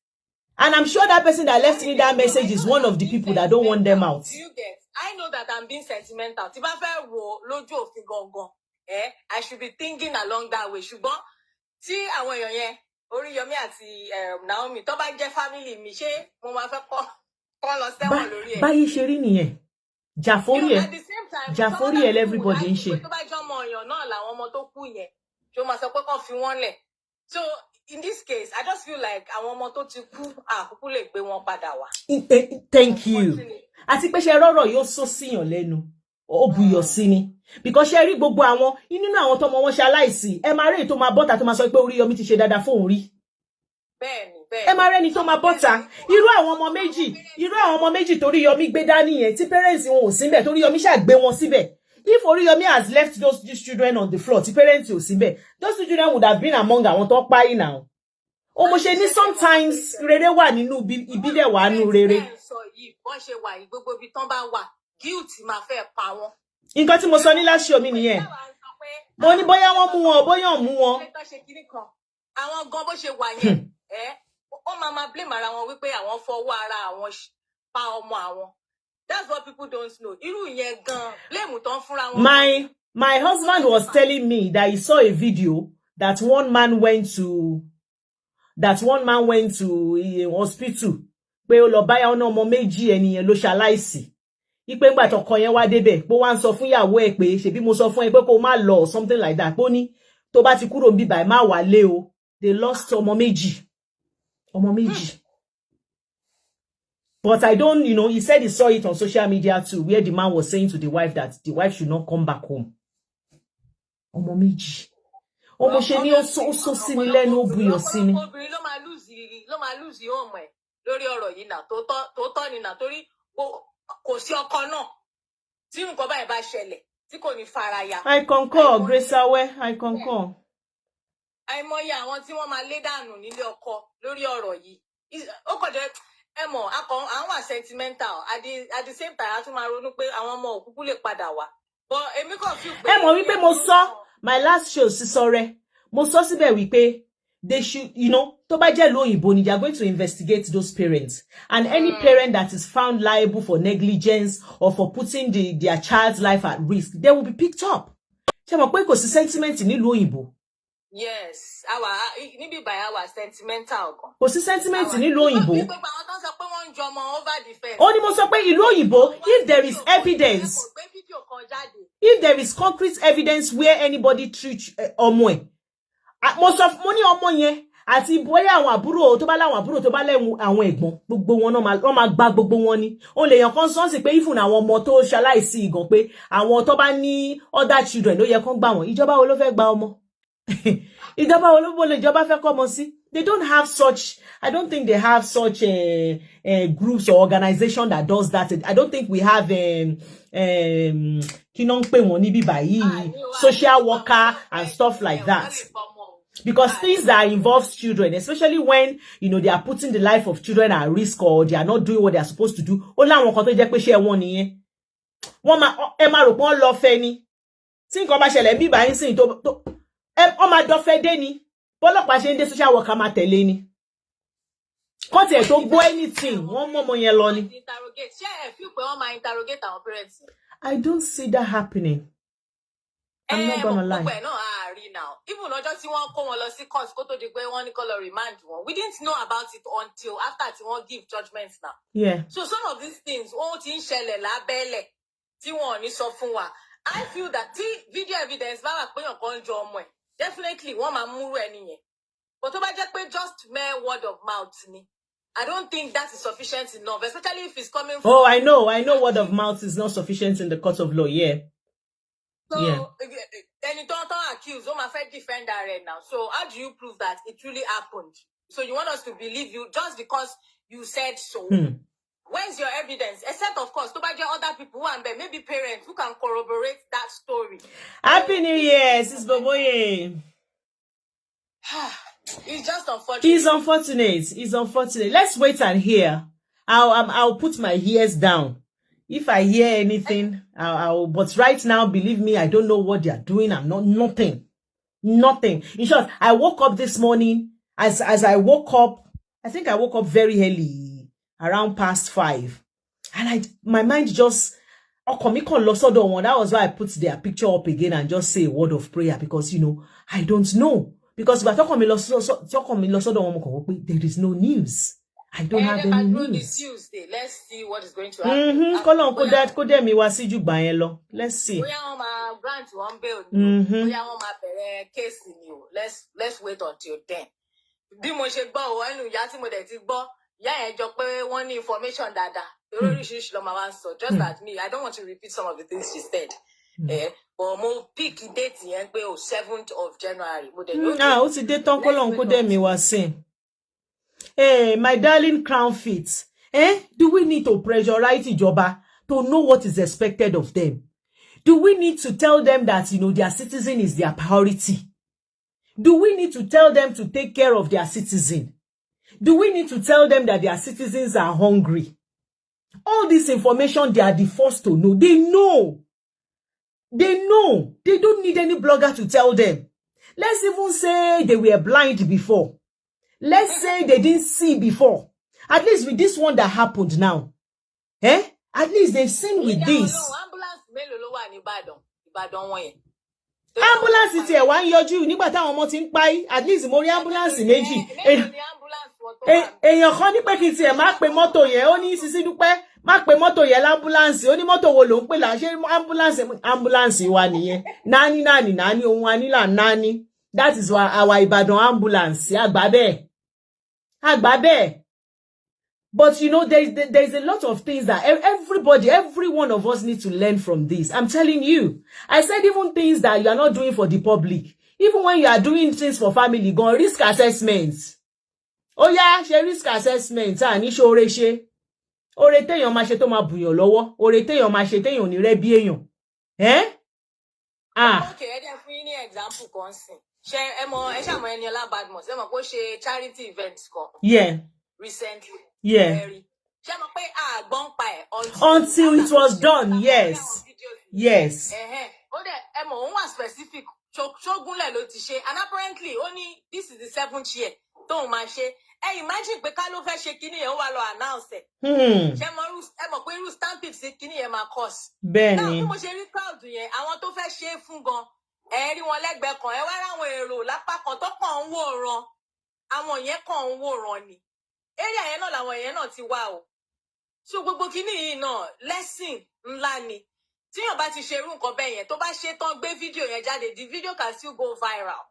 And I'm sure that person that left me that message is one of the people that don't want them out. Do you get? I know that I'm being sentimental. Tí bá fẹ́ wo lójú òfin gangan, I should be thinking along that way. Ṣùgbọ́n tí àwọn èèyàn yẹn Oriyomi àti Naomi tó bá jẹ́ family mi ṣé mo máa fẹ́ kọ́ lọ sẹ́wọ̀n lórí ẹ̀. Báyìí ṣe rí nìyẹn. Jàforí ẹ̀ everybody ń ṣe. Tó bá jọ ọmọ èèyàn náà làwọn ọmọ tó kú yẹn tí ó máa sọ pé kàn fi wọ́n lẹ̀. So in this case, I just feel like àwọn ọmọ tó ti kú àkúkú lè gbé wọn padà wá. Thank you. Àti pé ṣe rọ́rọ̀ yóò sọ síyàn lẹ́nu. Ó buyọ̀ sí ni. Because ṣe rí gbogbo àwọn nínú àwọn tọmọ wọn ṣe aláìsí. Ẹ máa rí tó máa bọ́ta tó máa sọ pé Oriyomi ti ṣe dáadáa fóun rí. Bẹ́ẹ̀ni. Ẹ máa rẹ́ni tó máa bọ́ta. Irú àwọn ọmọ méjì tó Oriyomi gbé dání yẹn tí parents wọn ò síbẹ̀ tó Oriyomi ṣá gbé wọn síbẹ̀. If Oriyomi has left these children on the floor, the parents ò síbẹ̀, those children would have been among àwọn tó pa yìí now. Ó mo ṣe ní sometimes rere wà nínú ibi dẹ̀ wà nínú rere. So yìí wọ́n ṣe wà yìí gbogbo ibi tán bá wà guilt máa fẹ́ pa wọ́n. Nǹkan tí mo sọ ní last show mi nìyẹn. Mo ní bóyá wọ́n mú wọn bóyá ò mú wọn. Àwọn gan bó ṣe wà yẹn ó máa blame ara wọn wípé àwọn fọwọ́ ara àwọn pa ọmọ àwọn. That's what people don't know. Irú yẹn gan blame tán fúnra wọn. My husband was telling me that he saw a video that one man went to a hospital pé ó lọ báyà ọ̀nà ọmọ méjì ẹniyẹn ló ṣaláìsí. Ipe ngba tó kan yẹn wá débẹ̀ pé wá ń sọ fún ìyàwó ẹ̀ pé ṣebí mo sọ fún ẹ pé kó má lọ something like that. Pé ní tó bá ti kúrò nbi báyìí má wálé o. they lost ọmọ méjì. But I don't, he said he saw it on social media too, where the man was saying to the wife that the wife should not come back home. Ọmọ méjì. Ọmọ ṣe ni ó sọ sí mi lẹ́nu ó buyọ̀ sí mi. Obìnrin ló máa lose home ẹ̀ lórí ọ̀rọ̀ yìí náà tó tọ́ ni náà torí kò sí ọkọ náà tí nǹkan báyìí bá ṣẹlẹ̀ tí kò ní faraya. I concur, Grace Awe, I concur. Àìmọye àwọn tí wọ́n máa lé dànù nílé ọkọ lórí ọ̀rọ̀ yìí. Ó kò jẹ́ àwọn wà sentimental at the same time a tún máa ronú pé àwọn ọmọ òkúkú lè padà wá. But èmi kàn feel pé wípé mo sọ my last show sísọrẹ mo sọ síbẹ̀ wípé they should, tó bá jẹ́ lóyìnbó ni they are going to investigate those parents, and any parent that is found liable for negligence or for putting their child's life at risk, they will be picked up. Ṣé mo pé kò sí sentiment nílùú òyìnbó? Yes, níbi by our sentimental gan. Kò sí sentiment nílùú òyìnbó. Àwọn tó sọ pé wọ́n ń jọmọ over the fence. Ó ní mo sọ pé ìlú òyìnbó, if there is evidence, if there is concrete evidence where anybody treats ọmọ ẹ̀, mo ní ọmọ yẹn àti bóyá àwọn àbúrò tó bá láwọn àbúrò tó bá lẹ́wọ̀n àwọn ẹ̀gbọ́n gbogbo wọn náà máa gba gbogbo wọn ni. Ó lè yàn kan sọ́ọ̀sì pé even àwọn ọmọ tó ṣaláìsí ìgàn pé àwọn tó bá ní other children ló yẹ kán gbà wọ́n. Ìjọba wo ló fẹ́ gba ọmọ? Ìjọba wo ló lè ìjọba fẹ́ kọ́ ọmọ sí? They don't have such, I don't think they have such groups or organization that does that. I don't think we have kí ló ń pè wọ́n níbí báyìí, social worker and stuff like that. Because things that involves children, especially when, they are putting the life of children at risk or they are not doing what they are supposed to do. Ó láwọn kan tó jẹ́ pé ṣé wọ́n nìyẹn. Wọ́n máa rò pé wọ́n lọ fẹ́ ni. Tí nǹkan bá ṣẹlẹ̀ bí báyìí sìn tó wọ́n máa dọ́fẹ́ dé ni. Bọ́lọ́pàá ṣe ń dé social worker máa tẹ̀lé ni. Kọ́ tiẹ̀ tó gbọ́ anything, wọ́n mọ́ ọmọ yẹn lọ ni. Ṣé ẹ fi pé wọ́n máa interrogate àwọn parents? I don't see that happening. I'm not gonna lie. Even ọjọ́ tí wọ́n kó wọn lọ sí court kó tó di pé wọ́n ní kó lọ remand wọn. We didn't know about it until after tí wọ́n give judgment now. Yeah. So some of these things ó ti ń ṣẹlẹ̀ lábẹ́lẹ̀ tí wọ́n ò ní sọ fún wa. I feel that tí video evidence bá wà pé yàn kan jọ ọmọ ẹ̀, definitely wọ́n máa múrú ẹni yẹn. But tó bá jẹ́ pé just mere word of mouth ni, I don't think that is sufficient enough, especially if it's coming from... Oh, I know word of mouth is not sufficient in the court of law, yeah. So, yeah. Then you don't accuse, oh my friend defender right now. So how do you prove that it really happened? So you want us to believe you just because you said so? Where's your evidence? Except of course, to buy other people who are maybe parents who can corroborate that story. Happy New Year, Sis Boboye. It's just unfortunate. It's unfortunate. Let's wait and hear. I'll put my ears down. If I hear anything, I'll. But right now, believe me, I don't know what they are doing. I'm not nothing. In short, I woke up this morning. As I woke up, I think I woke up very early, around past 5, and my mind just that was why I put their picture up again and just say a word of prayer because I don't know. Because there is no news. I don't have any news. Tuesday. Let's see what is going to happen. Let's see. Let's wait until then. Information just like me. I don't want to repeat some of the things she said. But mo pick date 7th of January. Hey, my darling crown feet. Do we need to pressurize Ijoba to know what is expected of them? Do we need to tell them that, their citizen is their priority? Do we need to tell them to take care of their citizen? Do we need to tell them that their citizens are hungry? All this information, they are the first to know. They know. They don't need any blogger to tell them. Let's even say they were blind before. Let's say they didn't see before. At least with this one that happened now. At least they've seen with this. Ambulance ti e wa nyoju nígbà táwọn ọmọ tin pa yi. At least mo rí ambulance méjì. Èyàn kan ní pé kí n ti e má pe mọ́tò yẹn. Ó ní Sisi Dúpẹ́ má pe mọ́tò yẹn l'ambulance. Ó ní mọ́tò wo ló ń pè la ṣe ambulance wa nìyẹn. Nani ohun anila nani. That is why our Ibadan ambulance, Agbabe. But you know, there's a lot of things that every one of us needs to learn from this. I'm telling you. I said even things that you are not doing for the public. Even when you are doing things for family, go on risk assessments. Oh yeah, share risk assessments. Ni ṣoore ṣe. Ore téèyàn máa ṣe tó máa bùyàn lọ́wọ́. Ore téèyàn máa ṣe téèyàn ò ní rẹ́ bí èèyàn. Okay, ẹ jẹ́ fún yín ní example kan sìn. Ṣé ẹ ṣàmọ̀ Eniola Badmus, ẹ mọ̀ pé ó ṣe charity events kan. Yeah. Recently. Yeah. Ṣé mọ̀ pé àgbọ̀n pa ẹ̀ until it was done, yes. Yes. Ó dẹ̀ ẹ mọ̀ òun wà specific. Ṣógúnlẹ̀ ló ti ṣe, and apparently only this is the 7th year tóun máa ṣe. Imagine pé ká ló fẹ́ ṣe kíní yẹn ó wá lọ announce ẹ̀. Ṣé mọ̀ pé irú stampede sí kíní yẹn máa cause. Bẹ́ẹ̀ni. Náà bí mo ṣe rí crowd yẹn, àwọn tó fẹ́ ṣe é fún gan, ẹ rí wọn lẹ́gbẹ̀ẹ́ kan, ẹ wá ráwọn èrò lápá kan tó kàn ń wòran. Àwọn yẹn kàn ń wòran ni. Area yẹn náà làwọn yẹn náà ti wá o. So gbogbo kíní yìí náà lesson ńlá ni. Tí yàn bá ti ṣe irú nǹkan bẹ́ẹ̀ yẹn, tó bá ṣe tán gbé fídíò yẹn jáde, the video can still go viral.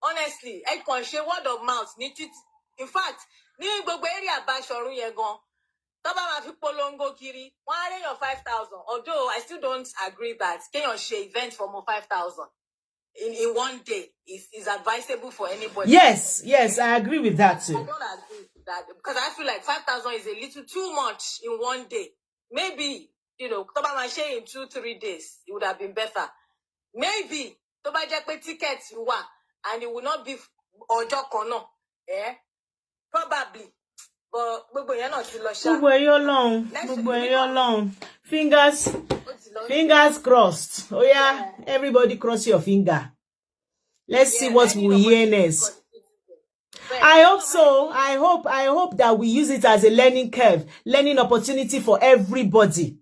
Honestly, ẹ kàn ṣe word of mouth ní títí. In fact, ní gbogbo area Bashorun yẹn gan, tó bá máa fi polongo kiri, wọ́n á réyàn 5,000. Although I still don't agree that kéèyàn ṣe event for more 5,000 in one day is advisable for anybody. Yes, I agree with that too. I don't agree with that because I feel like 5,000 is a little too much in one day. Maybe, you know, tó bá máa ṣe in 2-3 days, it would have been better. Maybe tó bá jẹ́ pé tickets wà and it will not be ọjọ́ kan náà. Probably. But gbogbo yẹn náà ti lọ ṣá. Gbogbo ẹyọ long. Fingers crossed. Oh yeah, everybody cross your finger. Let's see what we hear next. I hope so. I hope that we use it as a learning curve, learning opportunity for everybody.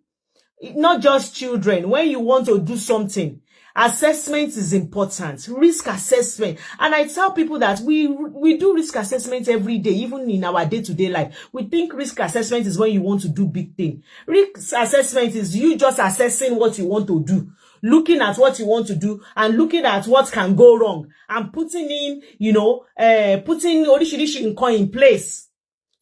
Not just children. When you want to do something, assessment is important. Risk assessment. And I tell people that we do risk assessment every day, even in our day-to-day life. We think risk assessment is when you want to do big thing. Risk assessment is you just assessing what you want to do, looking at what you want to do and looking at what can go wrong and putting in, putting oríṣiríṣi nǹkan in place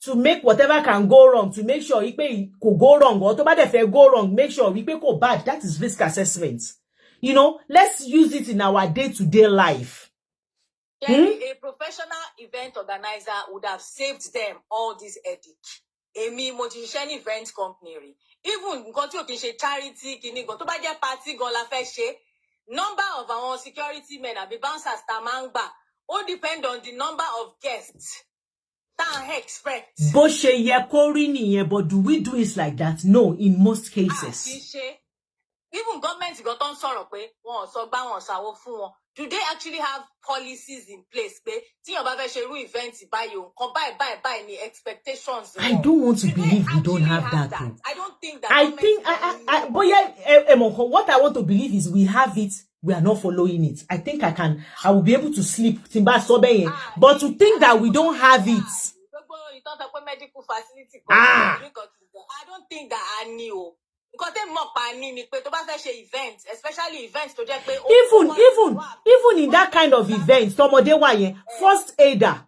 to make whatever can go wrong, to make sure it could go wrong, or to bá dẹ̀ fẹ́ go wrong, make sure it go bad. That is risk assessment. Let's use it in our day-to-day life. A professional event organizer would have saved them all this headache. Èmi mo ti ṣiṣẹ́ ní event company. Even nǹkan tí ò kì í ṣe charity kìíní gan, tó bá jẹ́ party gan la fẹ́ ṣe, number of our security men àbí bouncers tá máa ń gbà, ó depend on the number of guests tá expect. Bó ṣe yẹ kó rí nìyẹn, but do we do it like that? No, in most cases. Kì í ṣe. Even government got on sọ̀rọ̀ pé wọn sọ gbá wọn ṣàwó fún wọn. Do they actually have policies in place? Pé tí yàn bá fẹ́ ṣe irú event báyìí o, nǹkan báyìí ni expectations. I don't want to believe we don't have that. I don't think that. But yeah, what I want to believe is we have it. We are not following it. I think I will be able to sleep. But to think that we don't have it. Medical facility. I don't think that I knew. Because events, especially events to just even in that kind of event, first aider,